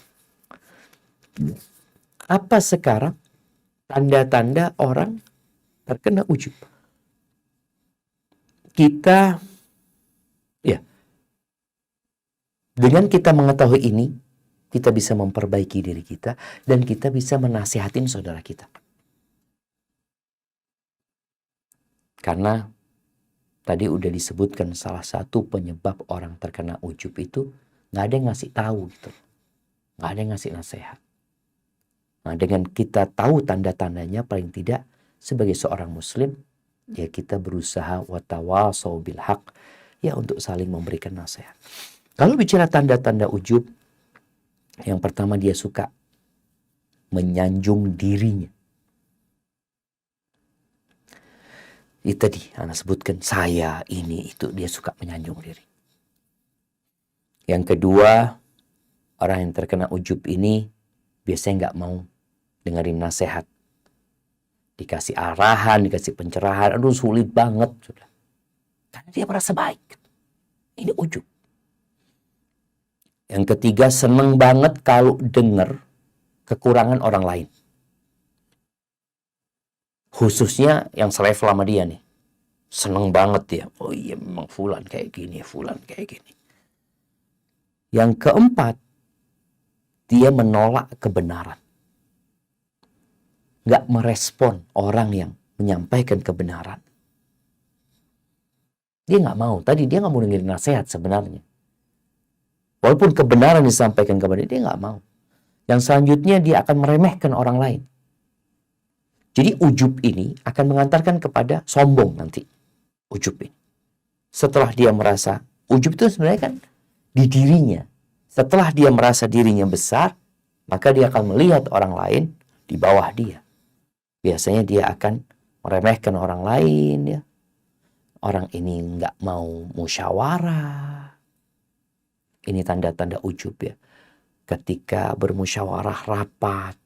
Apa sekarang tanda-tanda orang terkena ujub? Kita, ya, dengan kita mengetahui ini, kita bisa memperbaiki diri kita dan kita bisa menasihatin saudara kita. Karena tadi udah disebutkan salah satu penyebab orang terkena ujub itu nggak ada yang ngasih tahu gitu, nggak ada yang ngasih nasihat. Nah, dengan kita tahu tanda-tandanya, paling tidak sebagai seorang muslim, ya kita berusaha watawasau bil haq, ya untuk saling memberikan nasihat. Kalau bicara tanda-tanda ujub, yang pertama dia suka menyanjung dirinya. Itu tadi Anda sebutkan, saya, ini, itu, dia suka menyanjung diri. Yang kedua, orang yang terkena ujub ini biasanya nggak mau dengerin nasihat. Dikasih arahan, dikasih pencerahan, aduh sulit banget. Sudah. Karena dia merasa baik. Ini ujub. Yang ketiga, seneng banget kalau dengar kekurangan orang lain. Khususnya yang selevel sama dia nih. Seneng banget dia. Oh iya memang fulan kayak gini, fulan kayak gini. Yang keempat, dia menolak kebenaran. Nggak merespon orang yang menyampaikan kebenaran. Dia nggak mau. Tadi dia nggak mau dengerin nasihat sebenarnya. Walaupun kebenaran disampaikan kepada dia nggak mau. Yang selanjutnya dia akan meremehkan orang lain. Jadi ujub ini akan mengantarkan kepada sombong nanti. Ujub ini. Setelah dia merasa, ujub itu sebenarnya kan di dirinya. Setelah dia merasa dirinya besar, maka dia akan melihat orang lain di bawah dia. Biasanya dia akan meremehkan orang lain. Ya. Orang ini nggak mau musyawarah. Ini tanda-tanda ujub ya. Ketika bermusyawarah rapat,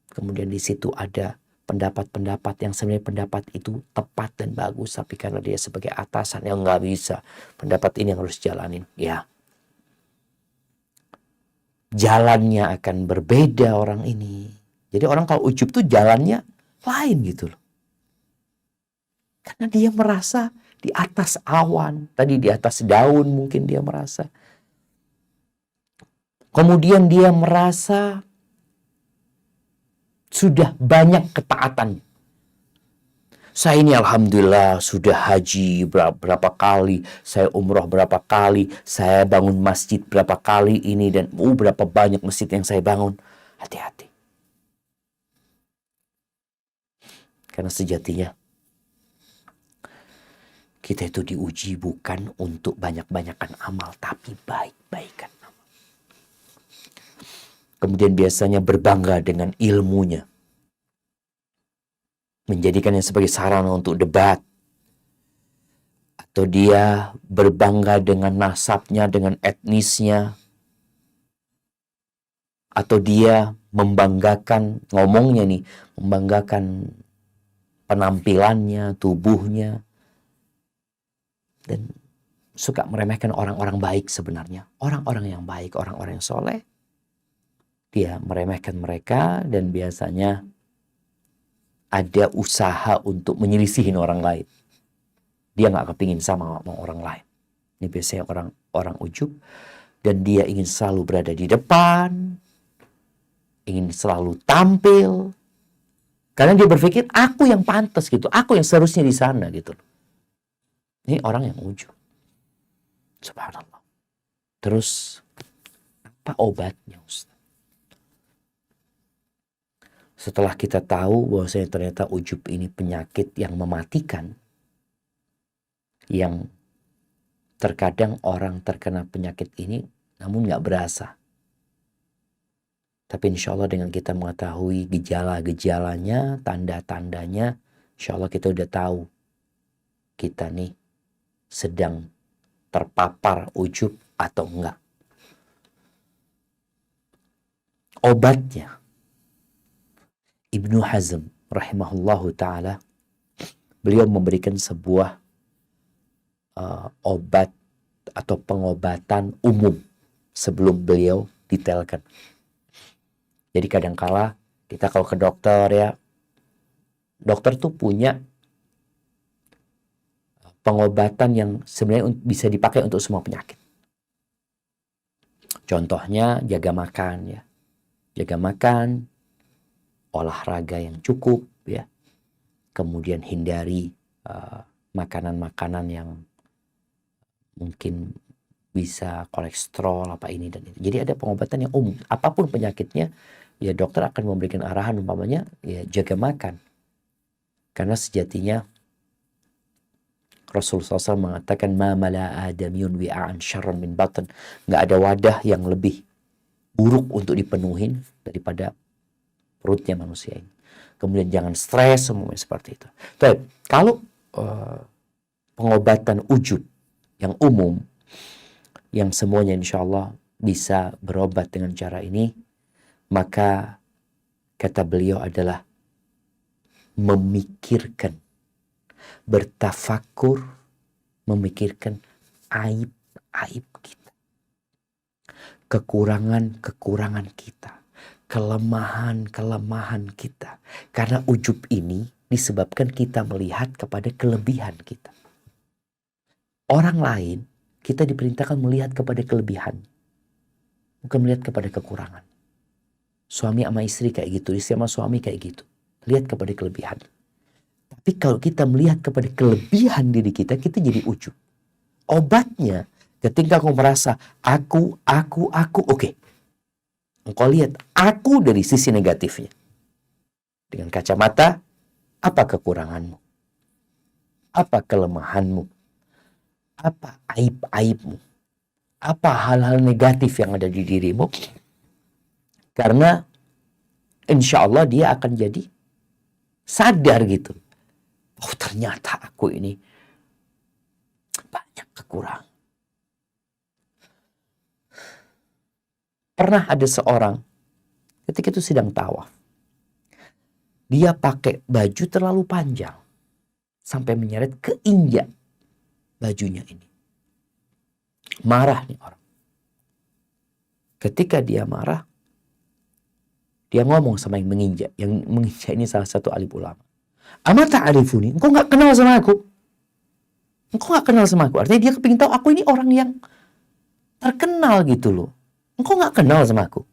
kemudian di situ ada pendapat-pendapat yang sebenarnya pendapat itu tepat dan bagus, tapi karena dia sebagai atasan yang nggak bisa, pendapat ini yang harus jalanin. Ya, jalannya akan berbeda orang ini. Jadi orang kalau ujub tuh jalannya lain gitu loh. Karena dia merasa di atas awan, tadi di atas daun mungkin dia merasa. Kemudian dia merasa sudah banyak ketaatan. Saya ini alhamdulillah sudah haji berapa kali, saya umroh berapa kali, saya bangun masjid berapa kali ini, dan berapa banyak masjid yang saya bangun. Hati-hati. Karena sejatinya kita itu diuji bukan untuk banyak-banyakan amal, tapi baik-baikan amal. Kemudian biasanya berbangga dengan ilmunya, menjadikannya sebagai sarana untuk debat. Atau dia berbangga dengan nasabnya, dengan etnisnya. Atau dia membanggakan, ngomongnya nih, membanggakan penampilannya, tubuhnya. Dan suka meremehkan orang-orang baik sebenarnya. Orang-orang yang baik, orang-orang yang soleh. Dia meremehkan mereka dan biasanya ada usaha untuk menyelisihin orang lain. Dia nggak kepingin sama orang lain. Ini biasanya orang ujub. Dan dia ingin selalu berada di depan. Ingin selalu tampil. Karena dia berpikir, aku yang pantas gitu. Aku yang seharusnya di sana gitu. Ini orang yang ujub. Subhanallah. Terus, apa obatnya Ustaz? Setelah kita tahu bahwasanya ternyata ujub ini penyakit yang mematikan, yang terkadang orang terkena penyakit ini namun nggak berasa. Tapi insya Allah dengan kita mengetahui gejala-gejalanya, tanda-tandanya, insya Allah kita udah tahu kita nih sedang terpapar ujub atau enggak. Obatnya, Ibnu Hazm rahimahullahu ta'ala, beliau memberikan sebuah obat atau pengobatan umum sebelum beliau detailkan. Jadi kadangkala kita kalau ke dokter ya, dokter tuh punya pengobatan yang sebenarnya bisa dipakai untuk semua penyakit. Contohnya jaga makan ya. Jaga makan, olahraga yang cukup ya. Kemudian hindari makanan-makanan yang mungkin bisa kolesterol apa ini dan itu. Jadi ada pengobatan yang umum. Apapun penyakitnya, ya dokter akan memberikan arahan umpamanya ya jaga makan. Karena sejatinya Rasulullah SAW mengatakan ma mala adamiyun wi'an syarran min batan. Nggak ada wadah yang lebih buruk untuk dipenuhin daripada perutnya manusia ini. Kemudian jangan stres, semuanya seperti itu. Tapi kalau pengobatan ujub yang umum, yang semuanya insya Allah bisa berobat dengan cara ini, maka kata beliau adalah memikirkan, bertafakur, memikirkan aib-aib kita, kekurangan-kekurangan kita, kelemahan-kelemahan kita. Karena ujub ini disebabkan kita melihat kepada kelebihan kita. Orang lain, kita diperintahkan melihat kepada kelebihan, bukan melihat kepada kekurangan. Suami sama istri kayak gitu, istri sama suami kayak gitu. Lihat kepada kelebihan. Tapi kalau kita melihat kepada kelebihan diri kita, kita jadi ujub. Obatnya, ketika kau merasa aku, oke. Engkau lihat aku dari sisi negatifnya. Dengan kacamata, apa kekuranganmu? Apa kelemahanmu? Apa aib-aibmu? Apa hal-hal negatif yang ada di dirimu? Karena insya Allah dia akan jadi sadar gitu. Oh ternyata aku ini banyak kekurangan. Pernah ada seorang ketika itu sedang tawaf. Dia pakai baju terlalu panjang sampai menyeret keinjak bajunya ini. Marah nih orang. Ketika dia marah, dia ngomong sama yang menginjak. Yang menginjak ini salah satu alim ulama. Ama ta'arifuni, engkau gak kenal sama aku. Engkau gak kenal sama aku. Artinya dia kepingin tahu aku ini orang yang terkenal gitu loh. Engkau gak kenal sama aku.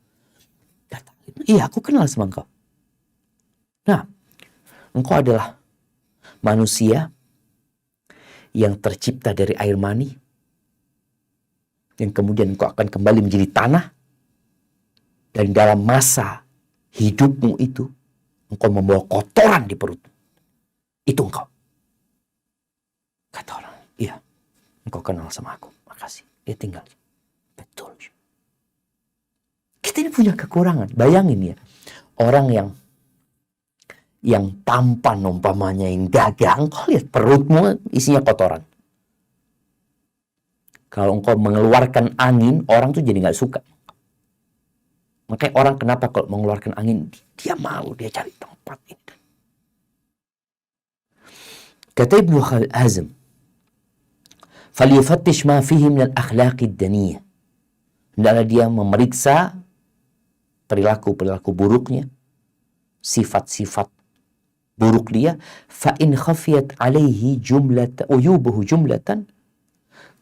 Kata, iya aku kenal sama engkau. Nah, engkau adalah manusia yang tercipta dari air mani, yang kemudian engkau akan kembali menjadi tanah, dan dalam masa hidupmu itu, engkau membawa kotoran di perut. Itu engkau. Kata orang, iya, engkau kenal sama aku. Makasih. Dia tinggal. Betul. Kita ini punya kekurangan. Bayangin ya, orang yang tampan umpamanya, yang gagah, engkau lihat perutmu isinya kotoran. Kalau engkau mengeluarkan angin, orang tuh jadi gak suka. Makanya orang kenapa kalau mengeluarkan angin, dia malu, dia cari tempat ini. Kata Ibnu Hazm, "Falyufattish ma fihi min al-akhlaqi ad-daniyah." Hendaklah dia memeriksa perilaku-perilaku buruknya, sifat-sifat buruk dia. Fa in khafiyat alaihi uyubuhu jumlatan.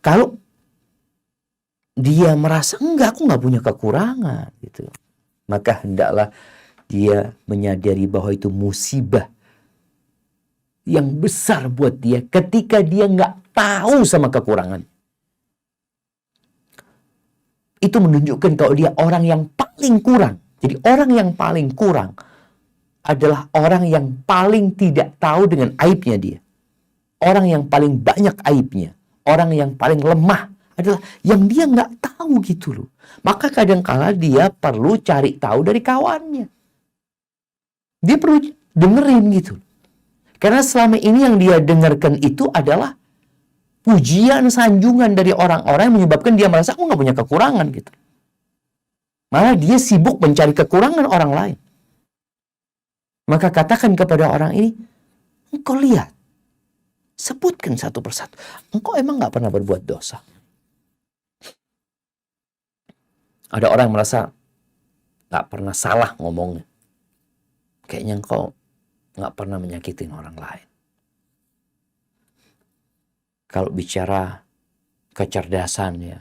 Kalau dia merasa enggak, aku nggak punya kekurangan gitu, maka hendaklah dia menyadari bahwa itu musibah yang besar buat dia ketika dia nggak tahu sama kekurangan. Itu menunjukkan kalau dia orang yang paling kurang. Jadi orang yang paling kurang adalah orang yang paling tidak tahu dengan aibnya dia. Orang yang paling banyak aibnya, orang yang paling lemah adalah yang dia nggak tahu gitu loh. Maka kadangkala dia perlu cari tahu dari kawannya. Dia perlu dengerin gitu. Karena selama ini yang dia dengarkan itu adalah pujian, sanjungan dari orang-orang yang menyebabkan dia merasa aku nggak punya kekurangan gitu. Malah dia sibuk mencari kekurangan orang lain. Maka katakan kepada orang ini, engkau lihat, sebutkan satu persatu. Engkau emang nggak pernah berbuat dosa? Ada orang yang merasa nggak pernah salah ngomongnya. Kayaknya engkau nggak pernah menyakitin orang lain. Kalau bicara kecerdasan ya,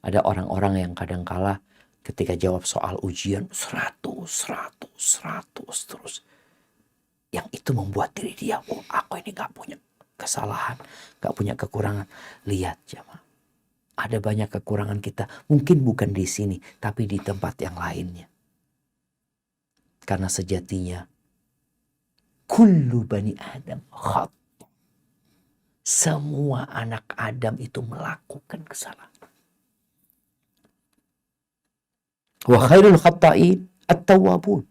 ada orang-orang yang kadangkala ketika jawab soal ujian 100 terus. Yang itu membuat diri dia, oh aku ini nggak punya kesalahan, nggak punya kekurangan. Lihat jemaah, ada banyak kekurangan kita, mungkin bukan di sini, tapi di tempat yang lainnya. Karena sejatinya, kullu bani Adam khata. Semua anak Adam itu melakukan kesalahan. Wa khairul khata'in at-tawwabun.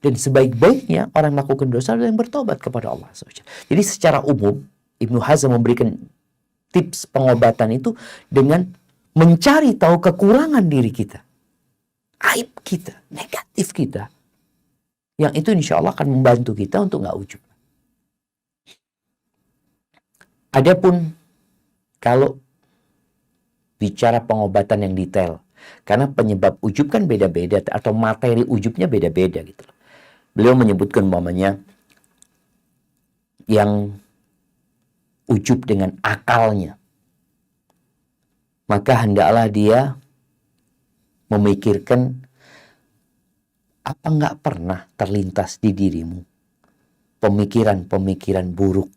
Dan sebaik-baiknya orang melakukan dosa adalah yang bertobat kepada Allah SWT. Jadi secara umum, Ibnu Hazm memberikan tips pengobatan itu dengan mencari tahu kekurangan diri kita, aib kita, negatif kita, yang itu insya Allah akan membantu kita untuk nggak ujub. Adapun kalau bicara pengobatan yang detail, karena penyebab ujub kan beda-beda atau materi ujubnya beda-beda gitu. Beliau menyebutkan umpamanya yang ujub dengan akalnya, maka hendaklah dia memikirkan apa nggak pernah terlintas di dirimu pemikiran-pemikiran buruk.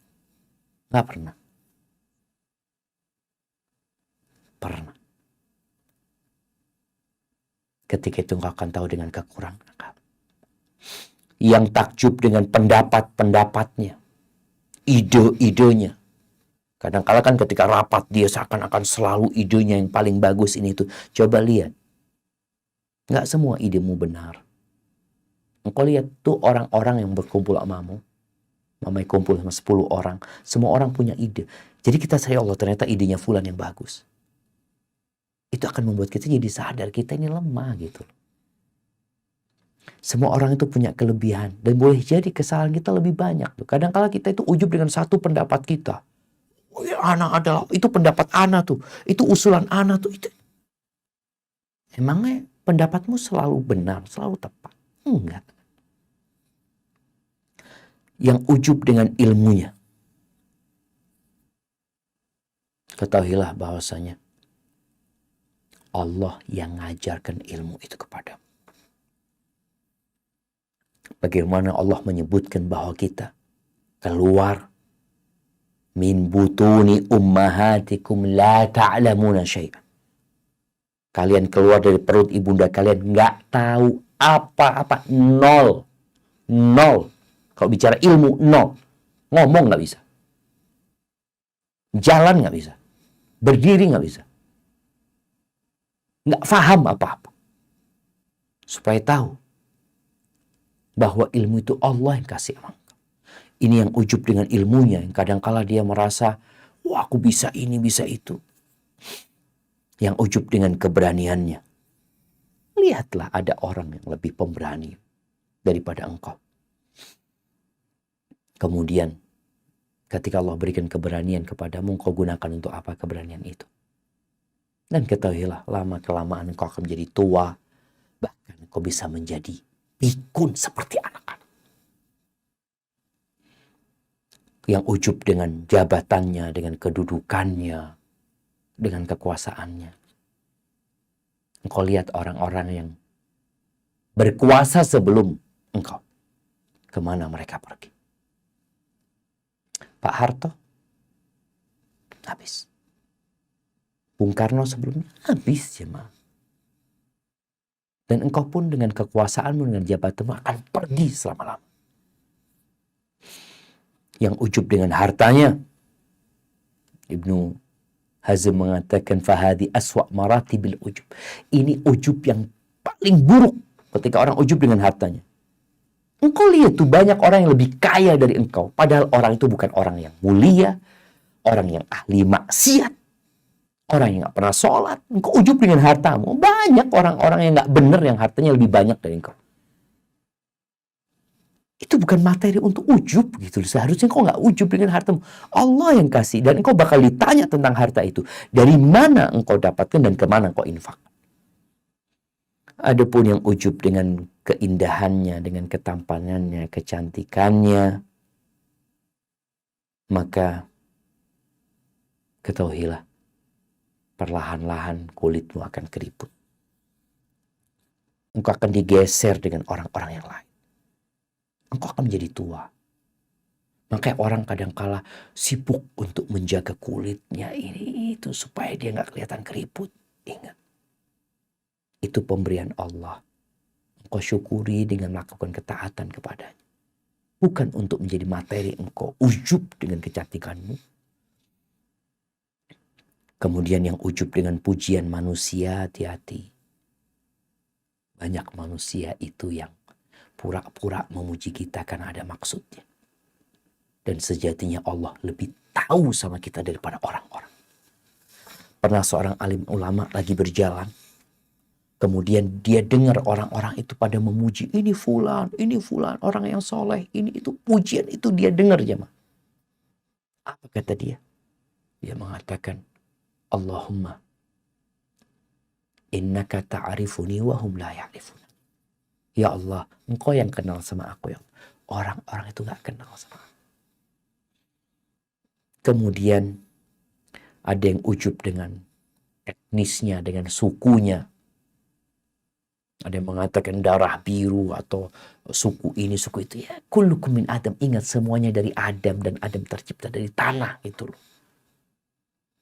Nggak pernah. Pernah. Ketika itu engkau akan tahu dengan kekurangan kamu. Yang takjub dengan pendapat-pendapatnya, ide-idenya. Kadang-kala kan ketika rapat dia seakan-akan selalu idenya yang paling bagus ini itu. Coba lihat. Nggak semua idemu benar. Engkau lihat tuh orang-orang yang berkumpul samamu. Mamai kumpul sama 10 orang. Semua orang punya ide. Jadi kita saya Allah ternyata idenya fulan yang bagus. Itu akan membuat kita jadi sadar kita ini lemah gitu. Semua orang itu punya kelebihan dan boleh jadi kesalahan kita lebih banyak. Kadang-kala kita itu ujub dengan satu pendapat kita. Oh ya, ana adalah itu pendapat ana tuh, itu usulan ana tuh itu. Emangnya pendapatmu selalu benar, selalu tepat? Enggak. Yang ujub dengan ilmunya. Ketahuilah bahwasanya Allah yang ngajarkan ilmu itu kepadamu. Bagaimana Allah menyebutkan bahwa kita keluar min butuni ummahatikum la ta'lamuna syai'an. Kalian keluar dari perut ibunda kalian nggak tahu apa-apa, nol. Kalau bicara ilmu, nol. Ngomong nggak bisa. Jalan nggak bisa. Berdiri nggak bisa. Nggak paham apa-apa. Supaya tahu bahwa ilmu itu Allah yang kasih sama engkau. Ini yang ujub dengan ilmunya, yang kadangkala dia merasa, wah aku bisa ini, bisa itu. Yang ujub dengan keberaniannya. Lihatlah ada orang yang lebih pemberani daripada engkau. Kemudian ketika Allah berikan keberanian kepadamu, engkau gunakan untuk apa keberanian itu? Dan ketahuilah, lama-kelamaan engkau akan menjadi tua. Bahkan engkau bisa menjadi pikun seperti anak-anak. Yang ujub dengan jabatannya, dengan kedudukannya, dengan kekuasaannya. Engkau lihat orang-orang yang berkuasa sebelum engkau. Kemana mereka pergi? Pak Harto? Habis. Bung Karno sebelumnya? Habis jemaah. Dan engkau pun dengan kekuasaanmu, dengan jabatanmu akan pergi selama-lama. Yang ujub dengan hartanya. Ibnu Hazm mengatakan fahadi aswa maratibil ujub. Ini ujub yang paling buruk ketika orang ujub dengan hartanya. Engkau lihat tuh banyak orang yang lebih kaya dari engkau. Padahal orang itu bukan orang yang mulia. Orang yang ahli maksiat. Orang yang gak pernah sholat. Engkau ujub dengan hartamu. Banyak orang-orang yang gak benar yang hartanya lebih banyak dari engkau. Itu bukan materi untuk ujub gitu. Seharusnya engkau gak ujub dengan hartamu. Allah yang kasih. Dan engkau bakal ditanya tentang harta itu. Dari mana engkau dapatkan dan kemana engkau infak. Adapun yang ujub dengan keindahannya, dengan ketampanannya, kecantikannya, maka ketahuilah, perlahan-lahan kulitmu akan keriput. Engkau akan digeser dengan orang-orang yang lain. Engkau akan menjadi tua. Makanya orang kadangkala sibuk untuk menjaga kulitnya ini itu supaya dia nggak kelihatan keriput. Ingat, itu pemberian Allah. Engkau syukuri dengan melakukan ketaatan kepadanya. Bukan untuk menjadi materi engkau ujub dengan kecantikanmu. Kemudian yang ujub dengan pujian manusia, hati-hati. Banyak manusia itu yang pura-pura memuji kita karena ada maksudnya. Dan sejatinya Allah lebih tahu sama kita daripada orang-orang. Pernah seorang alim ulama lagi berjalan. Kemudian dia dengar orang-orang itu pada memuji. Ini fulan, orang yang soleh. Ini itu pujian itu dia dengar jemaah. Apa kata dia? Dia mengatakan, Allahumma innaka ta'arifuni wa hum la ya'rifuna. Ya Allah, engkau yang kenal sama aku. Yang orang-orang itu gak kenal sama aku. Kemudian ada yang ujub dengan etnisnya, dengan sukunya. Ada yang mengatakan darah biru atau suku ini, suku itu. Ya, kullukum min Adam. Ingat semuanya dari Adam dan Adam tercipta dari tanah itu loh.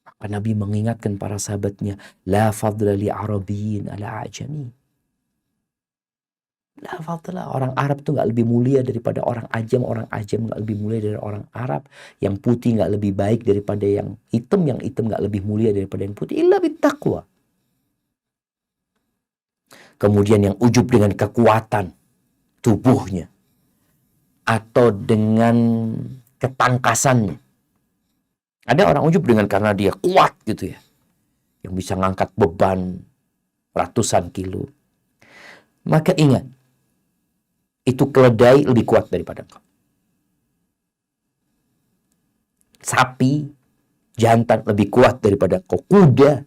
Maka Nabi mengingatkan para sahabatnya, la fadla li Arabiyyin ala ajami. La fadla, orang Arab itu gak lebih mulia daripada orang Ajam gak lebih mulia dari orang Arab. Yang putih gak lebih baik daripada yang hitam gak lebih mulia daripada yang putih. Illa bittaqwa. Kemudian yang ujub dengan kekuatan tubuhnya. Atau dengan ketangkasannya. Ada orang ujub dengan karena dia kuat gitu ya. Yang bisa ngangkat beban ratusan kilo. Maka ingat, itu keledai lebih kuat daripada engkau. Sapi, jantan lebih kuat daripada engkau. Kuda,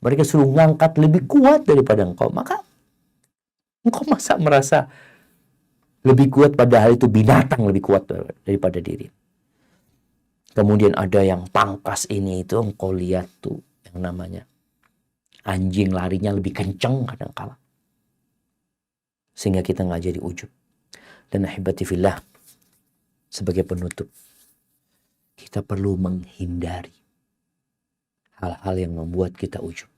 mereka suruh ngangkat lebih kuat daripada engkau. Maka engkau masa merasa lebih kuat, padahal itu binatang lebih kuat daripada diri. Kemudian ada yang tangkas ini itu, engkau lihat tuh yang namanya anjing larinya lebih kencang kadang-kala. Sehingga kita nggak jadi ujub. Dan ahibati fillah, sebagai penutup, kita perlu menghindari hal-hal yang membuat kita ujub.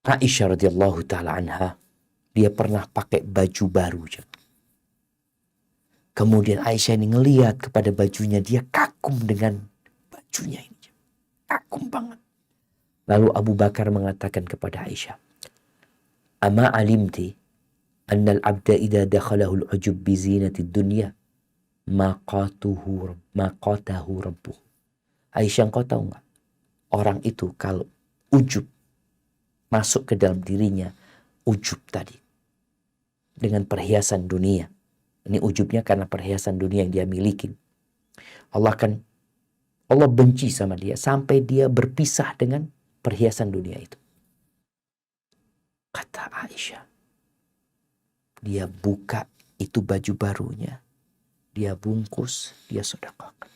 Aisyah radhiyallahu taala anha, dia pernah pakai baju baru. Kemudian Aisyah ini ngelihat kepada bajunya, dia kagum dengan bajunya ini. Kagum banget. Lalu Abu Bakar mengatakan kepada Aisyah, "Ama alimti anna al-'abda idza dakhalahu al-'ujub bi zinati dunya maqatahu rabbuh." Aisyah, engkau tahu enggak? Orang itu kalau ujub masuk ke dalam dirinya, ujub tadi dengan perhiasan dunia. Ini ujubnya karena perhiasan dunia yang dia miliki. Allah benci sama dia sampai dia berpisah dengan perhiasan dunia itu. Kata Aisyah, dia buka itu baju barunya, dia bungkus, dia sedekahkan.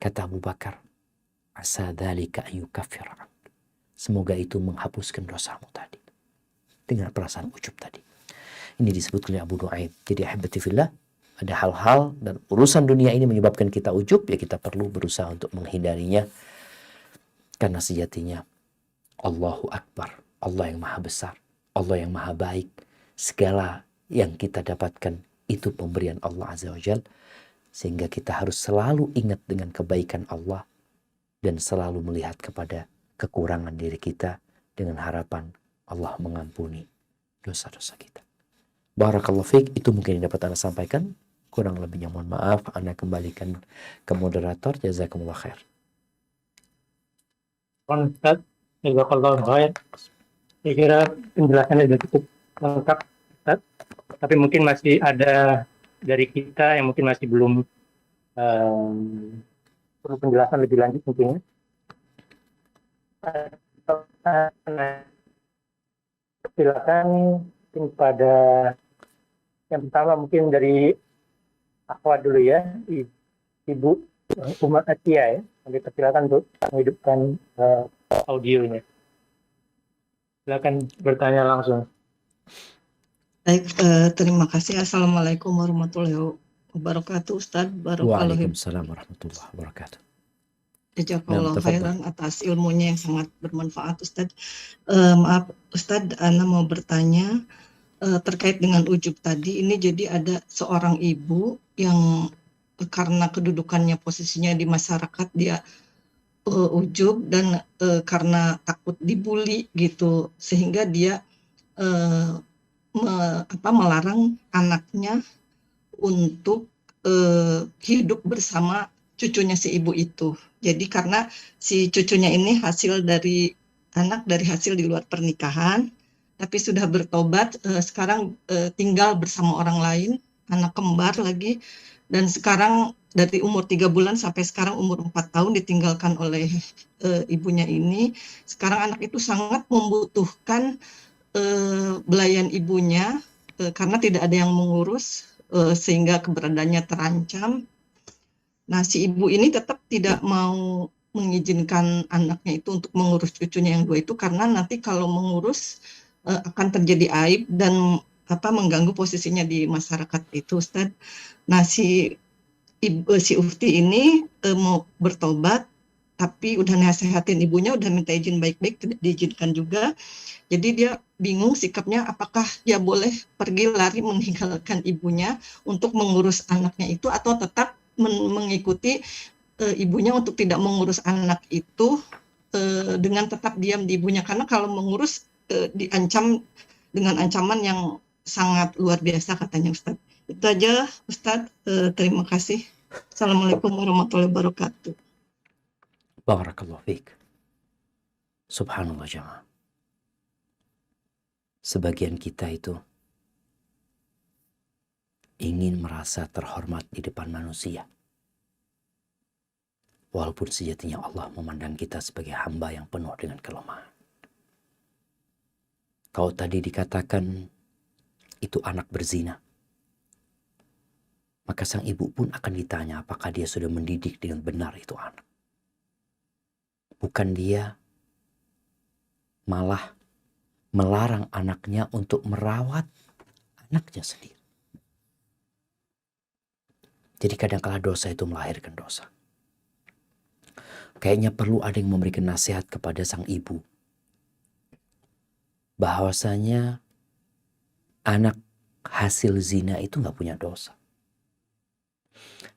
Kata Abu Bakar, asa dzalika ayyukaffir. Semoga itu menghapuskan dosamu tadi. Dengan perasaan ujub tadi. Ini disebut oleh Abu Nuaim. Jadi ahibati fillah, ada hal-hal dan urusan dunia ini menyebabkan kita ujub, ya kita perlu berusaha untuk menghindarinya. Karena sejatinya Allahu Akbar, Allah yang maha besar, Allah yang maha baik. Segala yang kita dapatkan itu pemberian Allah Azza wa Jal. Sehingga kita harus selalu ingat dengan kebaikan Allah dan selalu melihat kepada kekurangan diri kita dengan harapan Allah mengampuni dosa-dosa kita. Barakallahu fiik, itu mungkin yang dapat Anda sampaikan. Kurang lebihnya mohon maaf, Anda kembalikan ke moderator. Jazakumullah khair. Ustaz, jazakallahu khair. Saya kira penjelasannya sudah cukup lengkap, Ustaz. Tapi mungkin masih ada dari kita yang mungkin masih belum perlu penjelasan lebih lanjut mungkin. Silakan mungkin pada yang pertama mungkin dari Akhwat dulu ya, Ibu Umat Atia ya. Kami persilakan untuk menghidupkan audionya. Silakan bertanya langsung. Baik, terima kasih. Assalamualaikum warahmatullahi wabarakatuh, Ustaz. Waalaikumsalam warahmatullahi wabarakatuh. Jazakallahu khairan atas ilmunya yang sangat bermanfaat, Ustaz. Maaf, Ustaz, Ana mau bertanya terkait dengan ujub tadi. Ini jadi ada seorang ibu yang karena kedudukannya, posisinya di masyarakat, dia ujub dan karena takut dibully gitu, sehingga dia melarang anaknya untuk hidup bersama cucunya si ibu itu. Jadi karena si cucunya ini hasil dari hasil di luar pernikahan, tapi sudah bertobat, sekarang tinggal bersama orang lain, anak kembar lagi, dan sekarang dari umur 3 bulan sampai sekarang umur 4 tahun ditinggalkan oleh ibunya ini. Sekarang anak itu sangat membutuhkan belayan ibunya karena tidak ada yang mengurus, sehingga keberadaannya terancam. Nah, si ibu ini tetap tidak mau mengizinkan anaknya itu untuk mengurus cucunya yang 2 itu, karena nanti kalau mengurus akan terjadi aib dan mengganggu posisinya di masyarakat itu, Ustaz. Nah, si Ufti ini mau bertobat, tapi udah nasehatin ibunya, udah minta izin baik-baik, tidak diizinkan juga. Jadi dia bingung sikapnya, apakah dia boleh pergi lari meninggalkan ibunya untuk mengurus anaknya itu, atau tetap mengikuti ibunya untuk tidak mengurus anak itu dengan tetap diam di ibunya, karena kalau mengurus diancam dengan ancaman yang sangat luar biasa katanya, Ustaz. Itu aja, Ustaz. Terima kasih. Assalamualaikum warahmatullahi wabarakatuh. Barakallahu fiik. Subhanallah jamaah. Sebagian kita itu ingin merasa terhormat di depan manusia. Walaupun sejatinya Allah memandang kita sebagai hamba yang penuh dengan kelemahan. Kalau tadi dikatakan itu anak berzina, maka sang ibu pun akan ditanya apakah dia sudah mendidik dengan benar itu anak. Bukan dia malah melarang anaknya untuk merawat anaknya sendiri. Jadi kadang-kala dosa itu melahirkan dosa. Kayaknya perlu ada yang memberikan nasihat kepada sang ibu. Bahwasanya anak hasil zina itu gak punya dosa.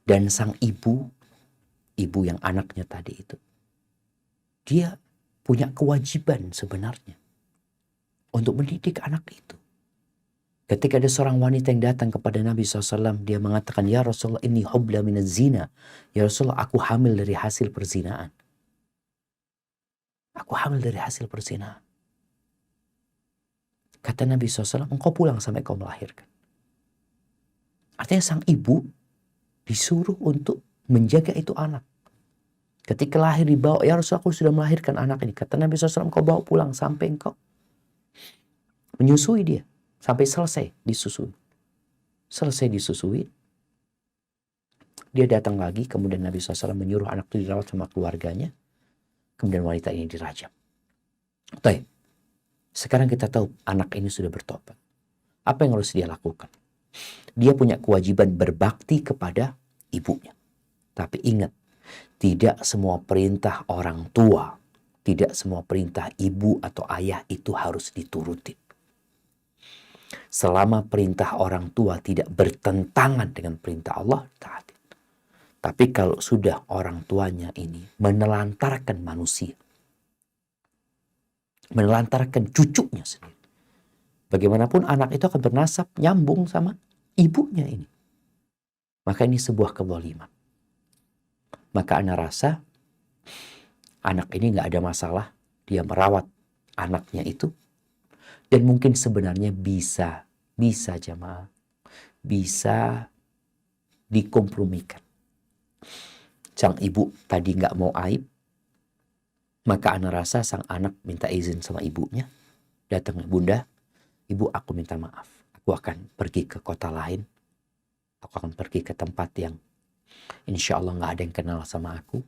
Dan sang ibu yang anaknya tadi itu, dia punya kewajiban sebenarnya untuk mendidik anak itu. Ketika ada seorang wanita yang datang kepada Nabi SAW, dia mengatakan, "Ya Rasulullah, inni hubla minaz zina." Ya Rasulullah, aku hamil dari hasil perzinaan. Aku hamil dari hasil perzinaan. Kata Nabi SAW, engkau pulang sampai kau melahirkan. Artinya sang ibu disuruh untuk menjaga itu anak. Ketika lahir dibawa, ya Rasulullah, aku sudah melahirkan anak ini. Kata Nabi SAW, engkau bawa pulang sampai engkau menyusui dia. Sampai selesai disusui. Selesai disusui. Dia datang lagi. Kemudian Nabi SAW menyuruh anak itu dirawat sama keluarganya. Kemudian wanita ini dirajam. Baik. Sekarang kita tahu anak ini sudah bertobat. Apa yang harus dia lakukan? Dia punya kewajiban berbakti kepada ibunya. Tapi ingat, tidak semua perintah orang tua, tidak semua perintah ibu atau ayah itu harus dituruti. Selama perintah orang tua tidak bertentangan dengan perintah Allah, taati. Tapi kalau sudah orang tuanya ini menelantarkan manusia, menelantarkan cucunya sendiri, bagaimanapun anak itu akan bernasab nyambung sama ibunya ini. Maka ini sebuah kezaliman. Maka ana rasa anak ini gak ada masalah. Dia merawat anaknya itu. Dan mungkin sebenarnya bisa jamaah, bisa dikompromikan. Sang ibu tadi gak mau aib, maka ana rasa sang anak minta izin sama ibunya. Datang, "Bunda, ibu aku minta maaf. Aku akan pergi ke kota lain. Aku akan pergi ke tempat yang insya Allah gak ada yang kenal sama aku.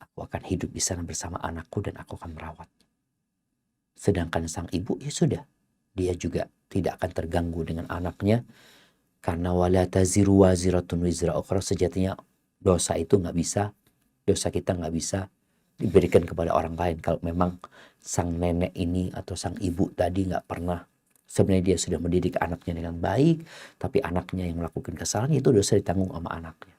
Aku akan hidup di sana bersama anakku dan aku akan merawat." Sedangkan sang ibu, ya sudah, dia juga tidak akan terganggu dengan anaknya. Karena wala taziru waziratun wizra ukhra, sejatinya dosa itu dosa kita nggak bisa diberikan kepada orang lain. Kalau memang sang nenek ini atau sang ibu tadi nggak pernah, sebenarnya dia sudah mendidik anaknya dengan baik, tapi anaknya yang melakukan kesalahan, itu dosa ditanggung sama anaknya.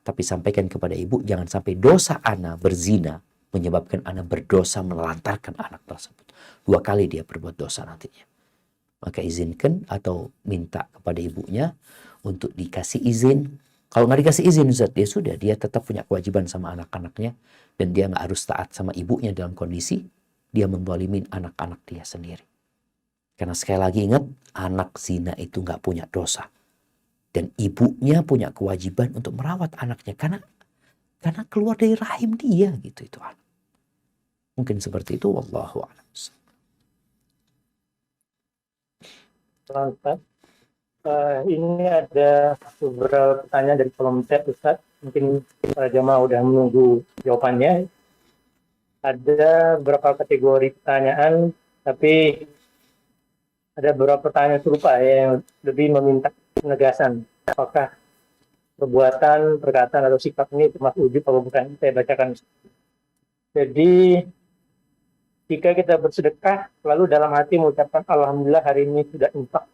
Tapi sampaikan kepada ibu, jangan sampai dosa anak berzina menyebabkan anak berdosa menelantarkan anak tersebut. 2 kali dia berbuat dosa nantinya. Maka izinkan atau minta kepada ibunya untuk dikasih izin. Kalau nggak dikasih izin, Ustaz, ya sudah, dia tetap punya kewajiban sama anak-anaknya. Dan dia nggak harus taat sama ibunya dalam kondisi dia menzalimin anak-anak dia sendiri. Karena sekali lagi ingat, anak zina itu nggak punya dosa. Dan ibunya punya kewajiban untuk merawat anaknya. Karena keluar dari rahim dia gitu itu anak. Mungkin seperti itu, wallahu a'lam. Ustaz. Ini ada beberapa pertanyaan dari kolom chat, Ustaz. Mungkin para jamaah udah menunggu jawabannya. Ada beberapa kategori pertanyaan, tapi ada beberapa pertanyaan serupa yang lebih meminta penegasan. Apakah perbuatan, perkataan, atau sikap ini termasuk ujub atau bukan? Saya bacakan. Jadi, jika kita bersedekah, lalu dalam hati mengucapkan, Alhamdulillah hari ini sudah infak,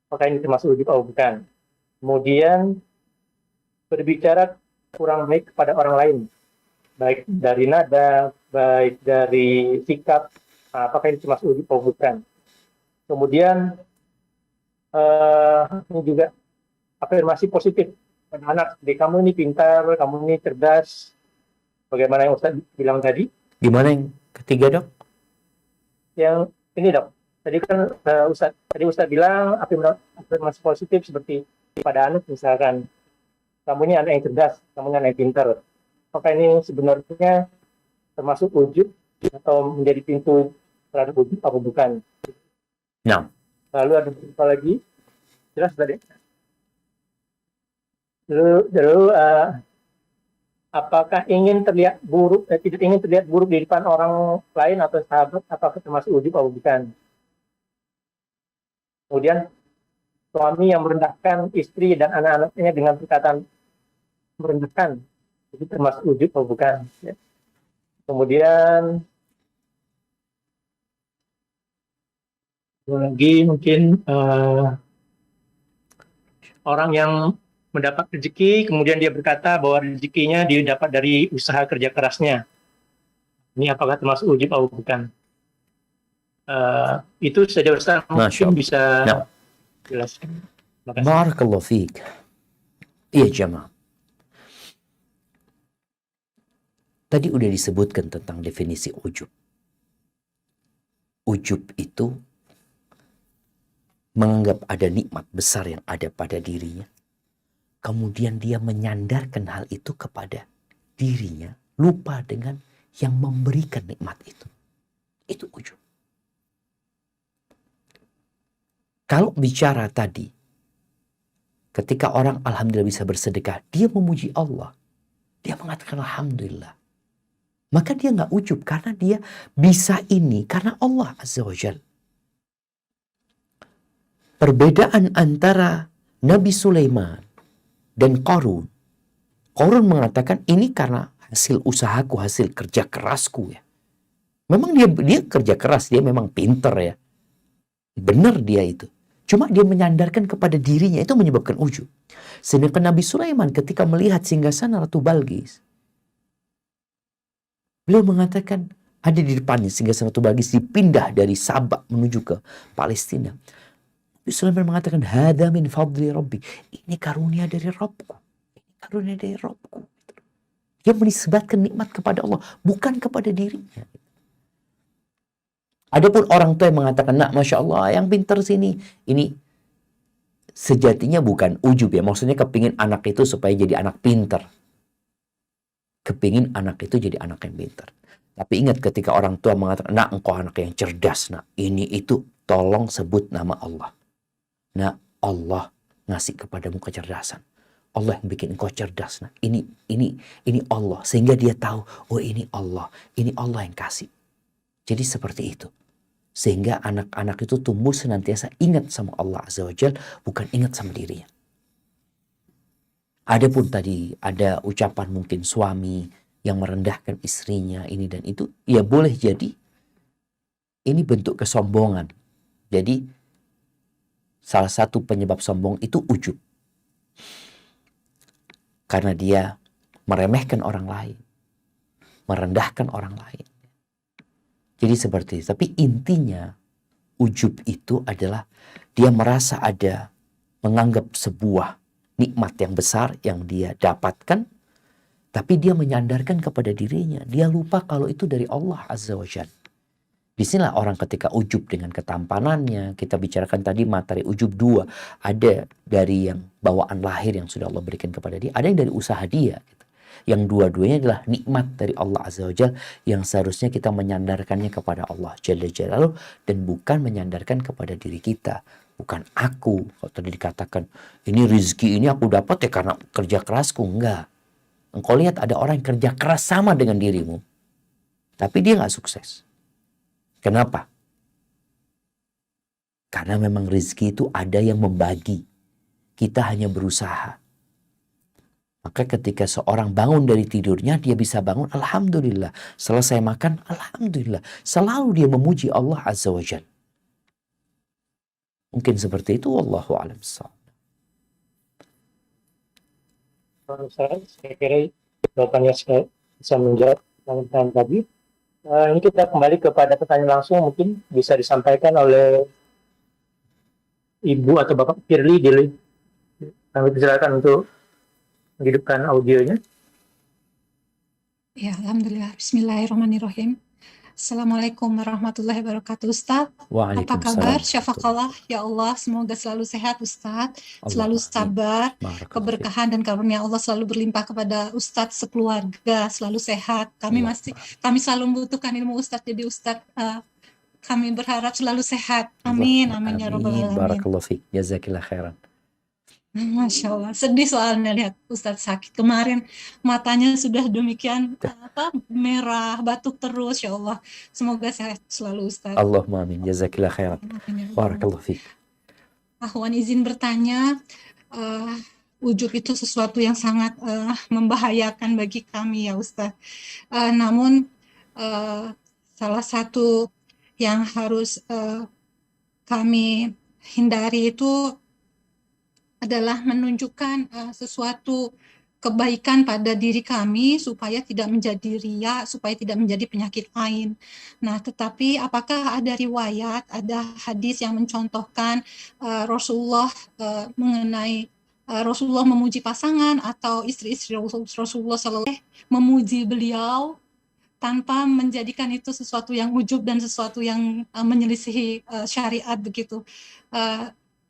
apakah ini termasuk ujub atau bukan? Kemudian, berbicara kurang baik kepada orang lain, baik dari nada, baik dari sikap, apakah ini termasuk ujub atau bukan? Kemudian, ini juga afirmasi positif pada anak, seperti kamu ini pintar, kamu ini cerdas, bagaimana yang Ustaz bilang tadi. Gimana yang ketiga, Dok? Yang ini, Dok, tadi kan Ustaz bilang afirmasi positif seperti pada anak misalkan, kamu ini anak yang cerdas, kamu ini anak yang pintar. Apakah ini sebenarnya termasuk ujub atau menjadi pintu terhadap ujub apa bukan? Nah, Lalu ada apa lagi? Jelas tadi. Lalu apakah ingin terlihat buruk, tidak ingin terlihat buruk di depan orang lain atau sahabat, apakah termasuk ujub atau bukan? Kemudian suami yang merendahkan istri dan anak-anaknya dengan perkataan merendahkan, itu termasuk ujub atau bukan? Ya. Kemudian lagi mungkin orang yang mendapat rezeki, kemudian dia berkata bahwa rezekinya dia dapat dari usaha kerja kerasnya. Ini apakah termasuk ujub atau bukan? Itu saja Ustaz, Masya mungkin Allah. bisa Nah. jelaskan. Terima kasih. Barakallahu fiik. Iya jemaah. Tadi udah disebutkan tentang definisi ujub. Ujub itu menganggap ada nikmat besar yang ada pada dirinya. Kemudian dia menyandarkan hal itu kepada dirinya. Lupa dengan yang memberikan nikmat itu. Itu ujub. Kalau bicara tadi, ketika orang alhamdulillah bisa bersedekah, dia memuji Allah. Dia mengatakan alhamdulillah. Maka dia nggak ujub karena dia bisa ini karena Allah Azza wa Jalla. Perbedaan antara Nabi Sulaiman dan Qarun. Qarun mengatakan ini karena hasil usahaku, hasil kerja kerasku ya. Memang dia kerja keras, dia memang pinter ya. Benar dia itu. Cuma dia menyandarkan kepada dirinya, itu menyebabkan ujub. Sedangkan Nabi Sulaiman ketika melihat singgasana Ratu Balqis, beliau mengatakan ada di depannya singgasana Ratu Balqis dipindah dari Sabak menuju ke Palestina. Nabi Sulaiman mengatakan, "Hadza min fadli Rabbi." Ini karunia dari Rabbku. Ini karunia dari Rabbku. Dia menisbatkan nikmat kepada Allah, bukan kepada dirinya. Adapun orang tua yang mengatakan, "Nak, Masya Allah, yang pintar sini." Ini sejatinya bukan ujub ya. Maksudnya kepingin anak itu supaya jadi anak pintar. Kepingin anak itu jadi anak yang pintar. Tapi ingat ketika orang tua mengatakan, "Nak, engkau anak yang cerdas, nak." Ini itu, tolong sebut nama Allah. Nah, Allah ngasih kepadamu kecerdasan. Allah yang bikin engkau cerdas. Nah, ini Allah. Sehingga dia tahu, oh ini Allah yang kasih. Jadi seperti itu. Sehingga anak-anak itu tumbuh senantiasa ingat sama Allah Azza wa Jalla, bukan ingat sama dirinya. Adapun tadi ada ucapan mungkin suami yang merendahkan istrinya ini dan itu, ya boleh jadi ini bentuk kesombongan. Jadi salah satu penyebab sombong itu ujub. Karena dia meremehkan orang lain, merendahkan orang lain. Jadi seperti itu. Tapi intinya ujub itu adalah dia merasa ada, menganggap sebuah nikmat yang besar yang dia dapatkan, tapi dia menyandarkan kepada dirinya. Dia lupa kalau itu dari Allah Azza wa Jalla. Disinilah orang ketika ujub dengan ketampanannya. Kita bicarakan tadi materi ujub dua. Ada dari yang bawaan lahir yang sudah Allah berikan kepada dia. Ada yang dari usaha dia. Yang dua-duanya adalah nikmat dari Allah Azza wa Jalla yang seharusnya kita menyandarkannya kepada Allah Jalla Jalaluh dan bukan menyandarkan kepada diri kita. Bukan aku. Kalau tadi dikatakan ini rezeki ini aku dapat ya karena kerja kerasku. Enggak. Engkau lihat ada orang yang kerja keras sama dengan dirimu. Tapi dia gak sukses. Kenapa? Karena memang rezeki itu ada yang membagi. Kita hanya berusaha. Maka ketika seorang bangun dari tidurnya, dia bisa bangun, alhamdulillah. Selesai makan, alhamdulillah. Selalu dia memuji Allah Azza wa Jalla. Mungkin seperti itu, wallahu a'lam bishawab. Saya kira jawabannya bisa menjawab pertanyaan tadi. Ini kita kembali kepada pertanyaan langsung, mungkin bisa disampaikan oleh Ibu atau Bapak Firly. Kami persilakan untuk menghidupkan audionya. Ya, alhamdulillah. Bismillahirrahmanirrahim. Assalamualaikum warahmatullahi wabarakatuh, Ustadz. Apa Waalaikumsalam kabar? warahmatullahi. Syafakallah, ya Allah. Semoga selalu sehat, Ustadz. Selalu Allahumma amin. sabar. Barakallahu fiik. Keberkahan dan karunia Allah selalu berlimpah kepada Ustadz sekeluarga. Selalu sehat. Kami selalu membutuhkan ilmu Ustadz. Jadi Ustadz, kami berharap selalu sehat. Amin, Allahumma amin ya Rabbal amin. Alamin. Barakallahu fiik. Jazakillah khairan. Masya Allah, sedih soalnya lihat Ustadz sakit. Kemarin matanya sudah demikian merah, batuk terus, ya Allah. Semoga sehat selalu Ustadz. Allahumma amin. Jazakillah khairan. Amin ya Rabbal Alamin. Barakallahu fiik. Ahwan izin bertanya, ujub itu sesuatu yang sangat membahayakan bagi kami ya Ustadz. Namun salah satu yang harus kami hindari itu adalah menunjukkan sesuatu kebaikan pada diri kami supaya tidak menjadi riya, supaya tidak menjadi penyakit ain. Nah, tetapi apakah ada riwayat, ada hadis yang mencontohkan Rasulullah mengenai Rasulullah memuji pasangan atau istri-istri Rasulullah SAW memuji beliau tanpa menjadikan itu sesuatu yang ujub dan sesuatu yang menyelisihi syariat begitu.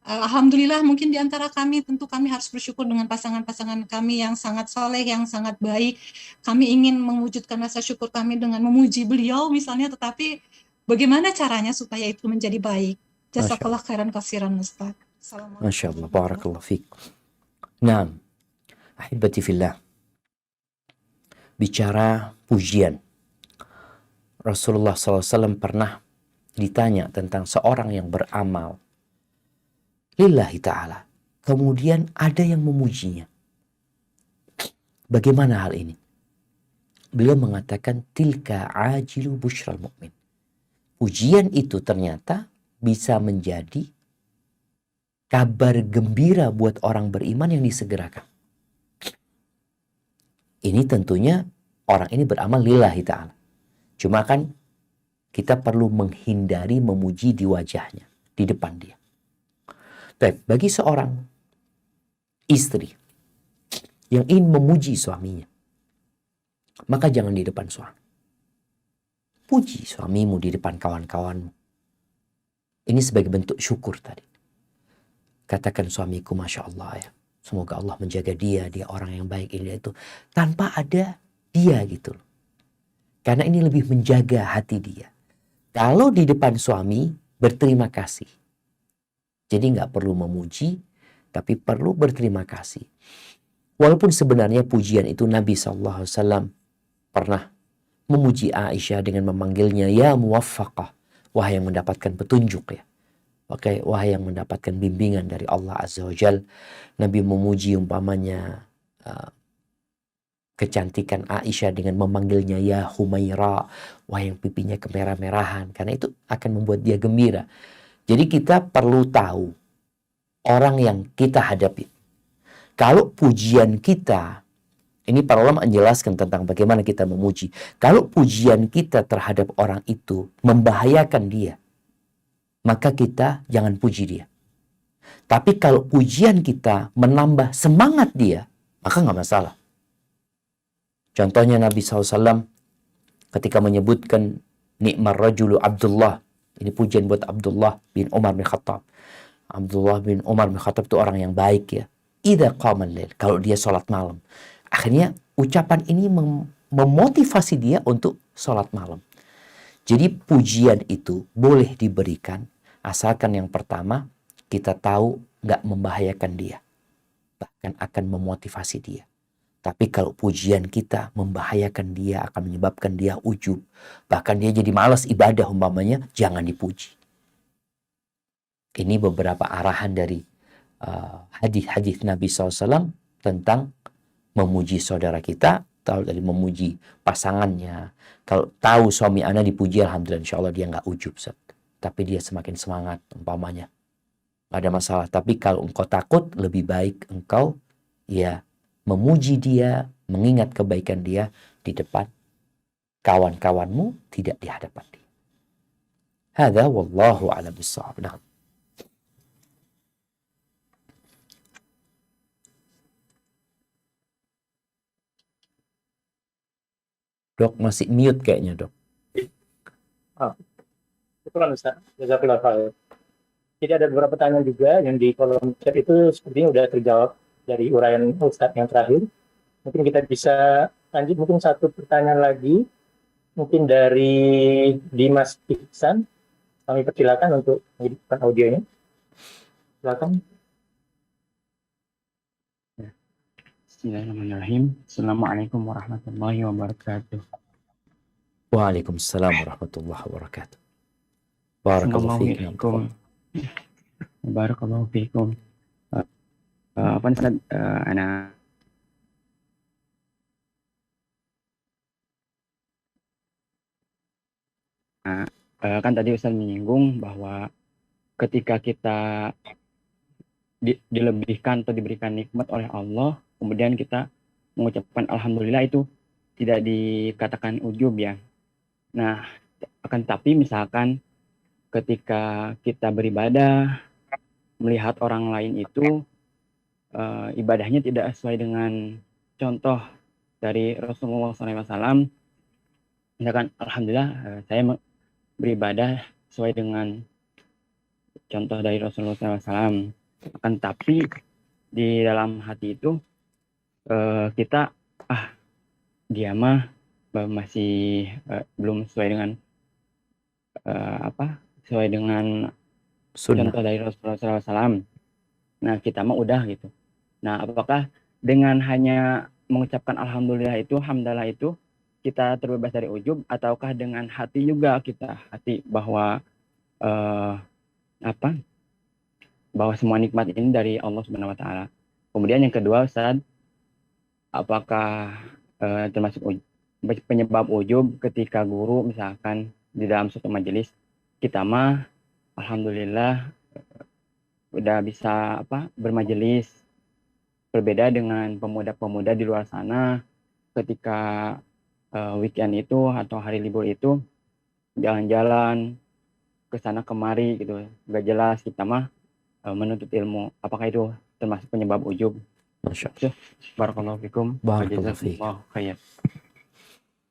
Alhamdulillah mungkin di antara kami tentu kami harus bersyukur dengan pasangan-pasangan kami yang sangat soleh, yang sangat baik. Kami ingin mewujudkan rasa syukur kami dengan memuji beliau misalnya, tetapi bagaimana caranya supaya itu menjadi baik? Jazakallah khairan kasiran Ustaz. Assalamualaikum. Masya Allah. Barakallahu fiik. Naam. Ahibati fillah. Bicara pujian. Rasulullah SAW pernah ditanya tentang seorang yang beramal lillahi ta'ala. Kemudian ada yang memujinya. Bagaimana hal ini? Beliau mengatakan, tilka ajilu busyral mu'min. Pujian itu ternyata bisa menjadi kabar gembira buat orang beriman yang disegerakan. Ini tentunya orang ini beramal lillahi ta'ala. Cuma kan kita perlu menghindari memuji di wajahnya, di depan dia. Baik, bagi seorang istri yang ingin memuji suaminya, maka jangan di depan suami. Puji suamimu di depan kawan-kawanmu. Ini sebagai bentuk syukur tadi. Katakan, suamiku Masya Allah ya. Semoga Allah menjaga dia orang yang baik ini itu. Tanpa ada dia gitu loh. Karena ini lebih menjaga hati dia. Kalau di depan suami, berterima kasih. Jadi nggak perlu memuji, tapi perlu berterima kasih. Walaupun sebenarnya pujian itu Nabi SAW pernah memuji Aisyah dengan memanggilnya ya muwaffaqah, wahai yang mendapatkan petunjuk ya. Oke, wahai yang mendapatkan bimbingan dari Allah Azza wa Jal. Nabi memuji umpamanya kecantikan Aisyah dengan memanggilnya ya Humaira, wahai yang pipinya kemerah-merahan, karena itu akan membuat dia gembira. Jadi kita perlu tahu orang yang kita hadapi. Kalau pujian kita, ini para ulama menjelaskan tentang bagaimana kita memuji. Kalau pujian kita terhadap orang itu membahayakan dia, maka kita jangan puji dia. Tapi kalau pujian kita menambah semangat dia, maka nggak masalah. Contohnya Nabi SAW ketika menyebutkan ni'mar rajulu Abdullah. Ini pujian buat Abdullah bin Umar bin Khattab. Abdullah bin Umar bin Khattab itu orang yang baik ya. Idza qamal lail, kalau dia sholat malam. Akhirnya ucapan ini memotivasi dia untuk sholat malam. Jadi pujian itu boleh diberikan asalkan yang pertama kita tahu nggak membahayakan dia. Bahkan akan memotivasi dia. Tapi kalau pujian kita membahayakan dia, akan menyebabkan dia ujub, bahkan dia jadi malas ibadah umpamanya, jangan dipuji. Ini beberapa arahan dari hadis-hadis Nabi SAW tentang memuji saudara kita, tahu dari memuji pasangannya. Kalau tahu suami anda dipuji, alhamdulillah, insya Allah dia nggak ujub, tapi dia semakin semangat umpamanya. Nggak ada masalah. Tapi kalau engkau takut, lebih baik engkau ya memuji dia, mengingat kebaikan dia di depan kawan-kawanmu, tidak di hadapan dia. Hadza wallahu a'lam bissawab. Dok masih mute kayaknya, Dok. Syukran Ustaz. Jazakallahu khair. Jadi ada beberapa pertanyaan juga yang di kolom chat itu sepertinya udah terjawab dari uraian Ustaz yang terakhir. Mungkin kita bisa lanjut, mungkin satu pertanyaan lagi, mungkin dari Dimas Iksan. Kami persilakan untuk menghidupkan audionya. Silakan. Bismillahirrahmanirrahim. Assalamualaikum warahmatullahi wabarakatuh. Waalaikumsalam warahmatullahi wabarakatuh. Barakallahu fiikum. Barakallahu fiikum. Apa Ustaz, ana kan tadi Ustaz menyinggung bahwa ketika kita dilebihkan atau diberikan nikmat oleh Allah, kemudian kita mengucapkan alhamdulillah, itu tidak dikatakan ujub ya. Nah, akan tapi misalkan ketika kita beribadah, melihat orang lain itu ibadahnya tidak sesuai dengan contoh dari Rasulullah SAW, misalkan alhamdulillah saya beribadah sesuai dengan contoh dari Rasulullah SAW, akan tapi di dalam hati itu kita dia mah masih belum sesuai dengan sesuai dengan Sunnah. contoh dari Rasulullah SAW. Nah, kita mah udah gitu. Nah, apakah dengan hanya mengucapkan alhamdulillah itu, hamdalah itu, kita terbebas dari ujub, ataukah dengan hati juga kita hati bahwa bahwa semua nikmat ini dari Allah Subhanahu wa taala. Kemudian yang kedua, Ustaz, apakah termasuk penyebab ujub ketika guru misalkan di dalam suatu majelis, kita mah alhamdulillah udah bisa bermajelis, berbeda dengan pemuda-pemuda di luar sana ketika weekend itu atau hari libur itu jalan-jalan ke sana kemari gitu, nggak jelas, kita mah menuntut ilmu. Apakah itu termasuk penyebab ujub? Masya Allah. Barakallahu fikum. Barakallahu fiik. Jazakumullahu khair.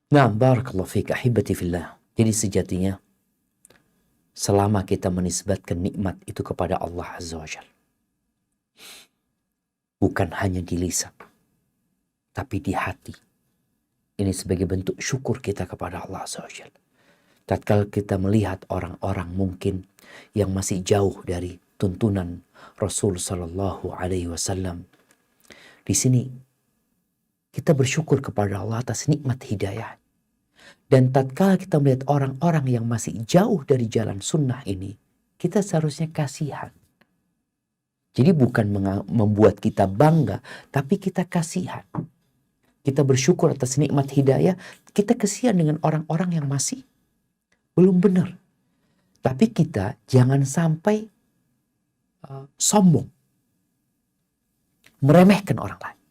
Nah, barakallahu fiik ahibati fillah. Jadi sejatinya selama kita menisbatkan nikmat itu kepada Allah Azza wa Jalla, bukan hanya di lisan, tapi di hati, ini sebagai bentuk syukur kita kepada Allah Azza wa Jalla. Tatkala kita melihat orang-orang mungkin yang masih jauh dari tuntunan Rasul Sallallahu Alaihi Wasallam, di sini kita bersyukur kepada Allah atas nikmat hidayah. Dan tatkala kita melihat orang-orang yang masih jauh dari jalan sunnah ini, kita seharusnya kasihan. Jadi bukan membuat kita bangga, tapi kita kasihan. Kita bersyukur atas nikmat hidayah, kita kasihan dengan orang-orang yang masih belum benar. Tapi kita jangan sampai sombong, meremehkan orang lain.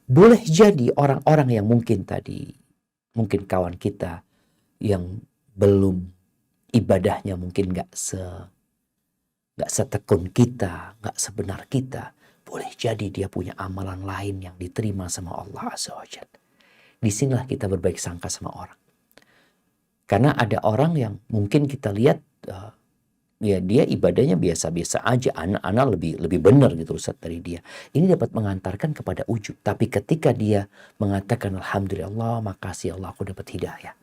Boleh jadi orang-orang yang mungkin kawan kita yang belum ibadahnya mungkin nggak setekun kita, nggak sebenar kita, boleh jadi dia punya amalan lain yang diterima sama Allah Azza wa Jalla. Disinilah kita berbaik sangka sama orang. Karena ada orang yang mungkin kita lihat ya dia ibadahnya biasa-biasa aja, anak-anak lebih benar gitu Ustaz dari dia. Ini dapat mengantarkan kepada ujub. Tapi ketika dia mengatakan alhamdulillah, makasih Allah aku dapat hidayah.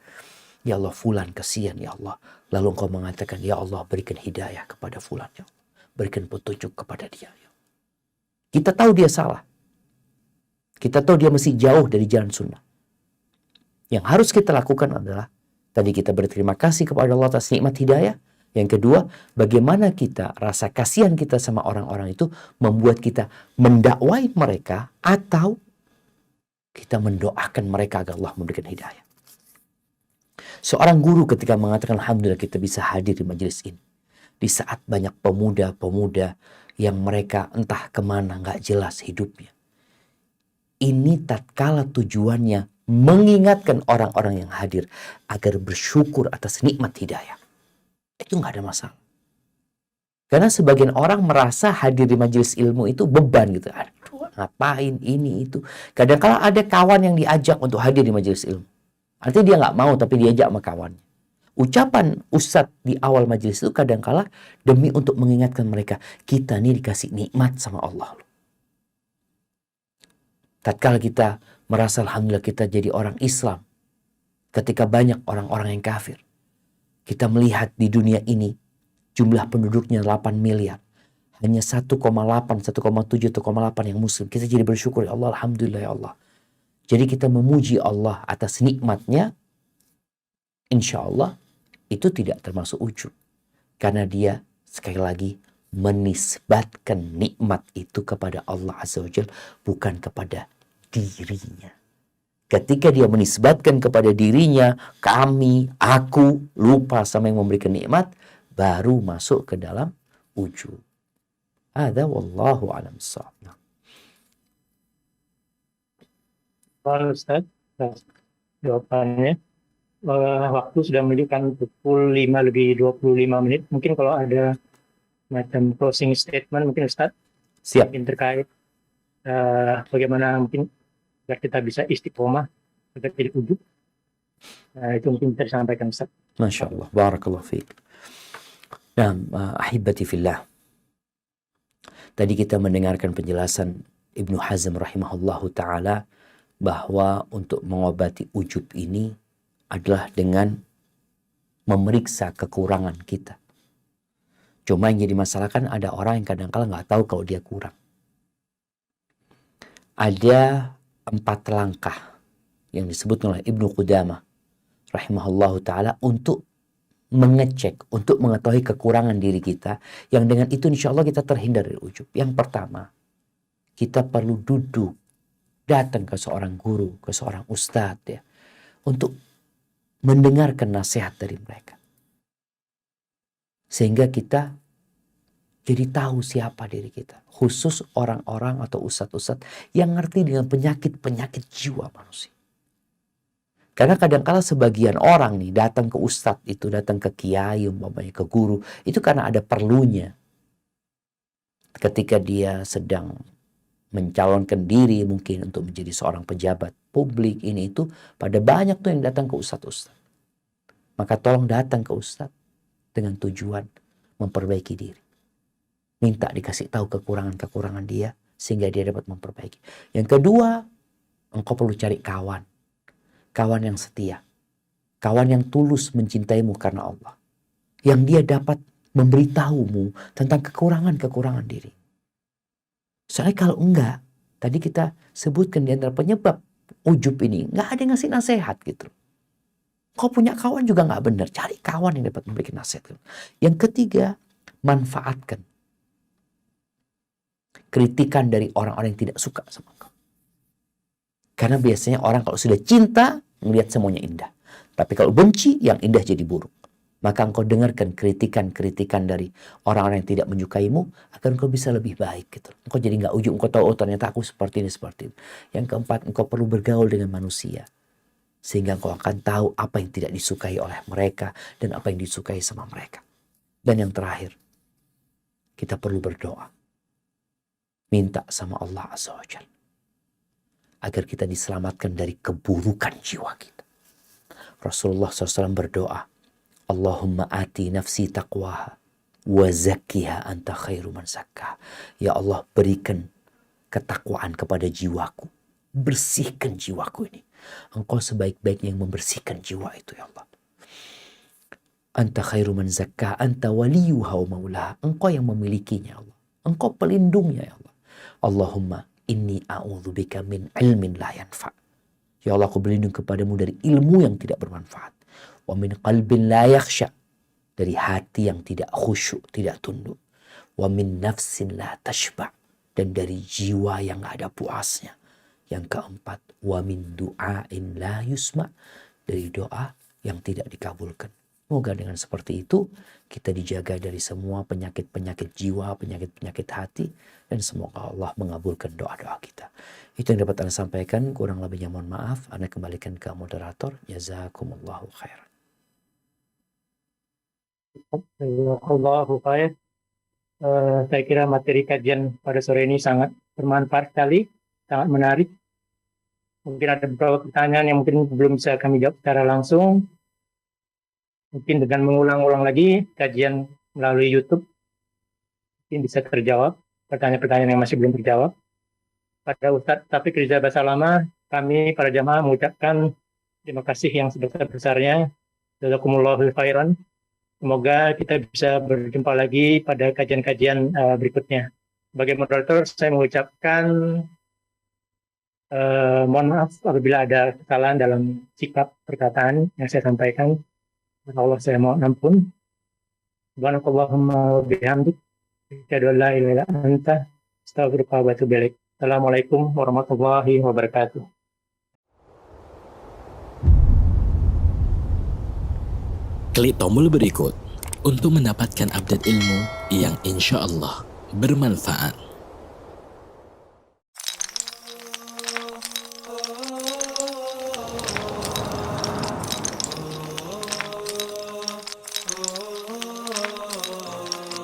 Ya Allah fulan kasihan ya Allah. Lalu engkau mengatakan ya Allah berikan hidayah kepada fulan ya Allah. Berikan petunjuk kepada dia ya. Kita tahu dia salah. Kita tahu dia masih jauh dari jalan sunnah. Yang harus kita lakukan adalah tadi kita berterima kasih kepada Allah atas nikmat hidayah. Yang kedua, bagaimana kita, rasa kasihan kita sama orang-orang itu membuat kita mendakwai mereka atau kita mendoakan mereka agar Allah memberikan hidayah. Seorang guru ketika mengatakan alhamdulillah kita bisa hadir di majelis ini. Di saat banyak pemuda-pemuda yang mereka entah kemana gak jelas hidupnya. Ini tatkala tujuannya mengingatkan orang-orang yang hadir agar bersyukur atas nikmat hidayah. Itu nggak ada masalah. Karena sebagian orang merasa hadir di majelis ilmu itu beban gitu. Aduh, ngapain ini itu. Kadang-kala ada kawan yang diajak untuk hadir di majelis ilmu. Artinya dia nggak mau tapi diajak sama kawannya. Ucapan ustadz di awal majelis itu kadangkala demi untuk mengingatkan mereka, kita nih dikasih nikmat sama Allah. Tatkala kita merasa alhamdulillah kita jadi orang Islam, ketika banyak orang-orang yang kafir, kita melihat di dunia ini jumlah penduduknya 8 miliar, hanya 1,8, 1,7, 1,8 yang muslim. Kita jadi bersyukur, ya Allah, alhamdulillah ya Allah. Jadi kita memuji Allah atas nikmatnya, insya Allah itu tidak termasuk ujub. Karena dia sekali lagi menisbatkan nikmat itu kepada Allah Azza wa Jalla, bukan kepada dirinya. Ketika dia menisbatkan kepada dirinya, kami, aku, lupa sama yang memberikan nikmat, baru masuk ke dalam ujub. Ada wallahu a'lam bissawab. Ustaz, jawabannya. Waktu sudah menunjukkan pukul 5:25. Mungkin kalau ada macam closing statement mungkin Ustaz, Siap. mungkin terkait bagaimana mungkin agar kita bisa istiqomah agar jadi ujub. Itu mungkin bisa disampaikan Ustaz. Masya Allah, barakallahu fiik. Nah, ahibati fillah. Tadi kita mendengarkan penjelasan Ibnu Hazm rahimahullahu ta'ala bahwa untuk mengobati ujub ini adalah dengan memeriksa kekurangan kita. Cuma yang jadi masalah kan ada orang yang kadang-kala nggak tahu kalau dia kurang. Ada 4 langkah yang disebut oleh Ibnu Qudamah rahimahullahu ta'ala untuk mengecek, untuk mengetahui kekurangan diri kita, yang dengan itu insya Allah kita terhindar dari ujub. Yang pertama, kita perlu duduk, datang ke seorang guru, ke seorang ustadz ya, untuk mendengarkan nasihat dari mereka. Sehingga kita jadi tahu siapa diri kita. Khusus orang-orang atau ustadz-ustadz yang ngerti dengan penyakit-penyakit jiwa manusia. Karena kadang-kala sebagian orang nih datang ke ustadz itu, datang ke kiai, umpamanya ke guru, itu karena ada perlunya. Ketika dia sedang mencalonkan diri mungkin untuk menjadi seorang pejabat publik ini itu, pada banyak tuh yang datang ke ustadz-ustadz. Maka tolong datang ke ustadz dengan tujuan memperbaiki diri. Minta dikasih tahu kekurangan-kekurangan dia sehingga dia dapat memperbaiki. Yang kedua, engkau perlu cari kawan. Kawan yang setia. Kawan yang tulus mencintaimu karena Allah. Yang dia dapat memberitahumu tentang kekurangan-kekurangan diri. Soalnya kalau enggak, tadi kita sebutkan di antara penyebab ujub ini, enggak ada yang ngasih nasihat gitu. Kau punya kawan juga enggak benar. Cari kawan yang dapat memberikan nasihat. Yang ketiga, manfaatkan kritikan dari orang-orang yang tidak suka sama kau. Karena biasanya orang kalau sudah cinta, melihat semuanya indah. Tapi kalau benci, yang indah jadi buruk. Maka engkau dengarkan kritikan-kritikan dari orang-orang yang tidak menyukaimu, agar engkau bisa lebih baik gitu. Engkau jadi nggak ujub, engkau tahu, oh ternyata aku seperti ini, seperti ini. Yang keempat, engkau perlu bergaul dengan manusia. Sehingga engkau akan tahu apa yang tidak disukai oleh mereka, dan apa yang disukai sama mereka. Dan yang terakhir, kita perlu berdoa. Minta sama Allah Azza wa Jalla agar kita diselamatkan dari keburukan jiwa kita. Rasulullah SAW berdoa, Allahumma ati nafsi taqwaha wa zakkiha anta khairu man zakkaha. Ya Allah, berikan ketakwaan kepada jiwaku. Bersihkan jiwaku ini. Engkau sebaik-baiknya yang membersihkan jiwa itu, ya Allah. Anta khairu man zakkaha, anta waliyuha wa maulaha. Engkau yang memilikinya, ya Allah. Engkau pelindungnya, ya Allah. Allahumma inni a'udzubika min ilmin la yanfa. Ya Allah, aku berlindung kepadamu dari ilmu yang tidak bermanfaat. Wa min qalbin la yakhsha. Dari hati yang tidak khusyuk, tidak tunduk. Wa min nafsin la tashba. Dan dari jiwa yang gak ada puasnya. Yang keempat, wa min du'ain la yusma. Dari doa yang tidak dikabulkan. Semoga dengan seperti itu kita dijaga dari semua penyakit-penyakit jiwa, penyakit-penyakit hati, dan semoga Allah mengabulkan doa-doa kita. Itu yang dapat Anda sampaikan, kurang lebihnya mohon maaf. Anda kembalikan ke moderator. Jazakumullahu khairan. Allahu khair. Saya kira materi kajian pada sore ini sangat bermanfaat sekali, sangat menarik. Mungkin ada beberapa pertanyaan yang mungkin belum bisa kami jawab secara langsung. mungkin dengan mengulang-ulang lagi kajian melalui YouTube, mungkin bisa terjawab pertanyaan-pertanyaan yang masih belum terjawab. Pada Ustadz Taufik Riza Basalama, kami para jamaah mengucapkan terima kasih yang sebesar-besarnya. Jazakumullahu khairan. Semoga kita bisa berjumpa lagi pada kajian-kajian berikutnya. Sebagai moderator, saya mengucapkan mohon maaf apabila ada kesalahan dalam sikap perkataan yang saya sampaikan. Allah saya mohon ampun. Subhanakallahumma wa bihamdik. Asyhadu an la ilaha illa anta astaghfiruka wa atubu ilaik. Assalamualaikum warahmatullahi wabarakatuh. Klik tombol berikut untuk mendapatkan update ilmu yang insya Allah bermanfaat.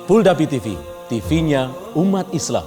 Puldapi TV, TV-nya umat Islam.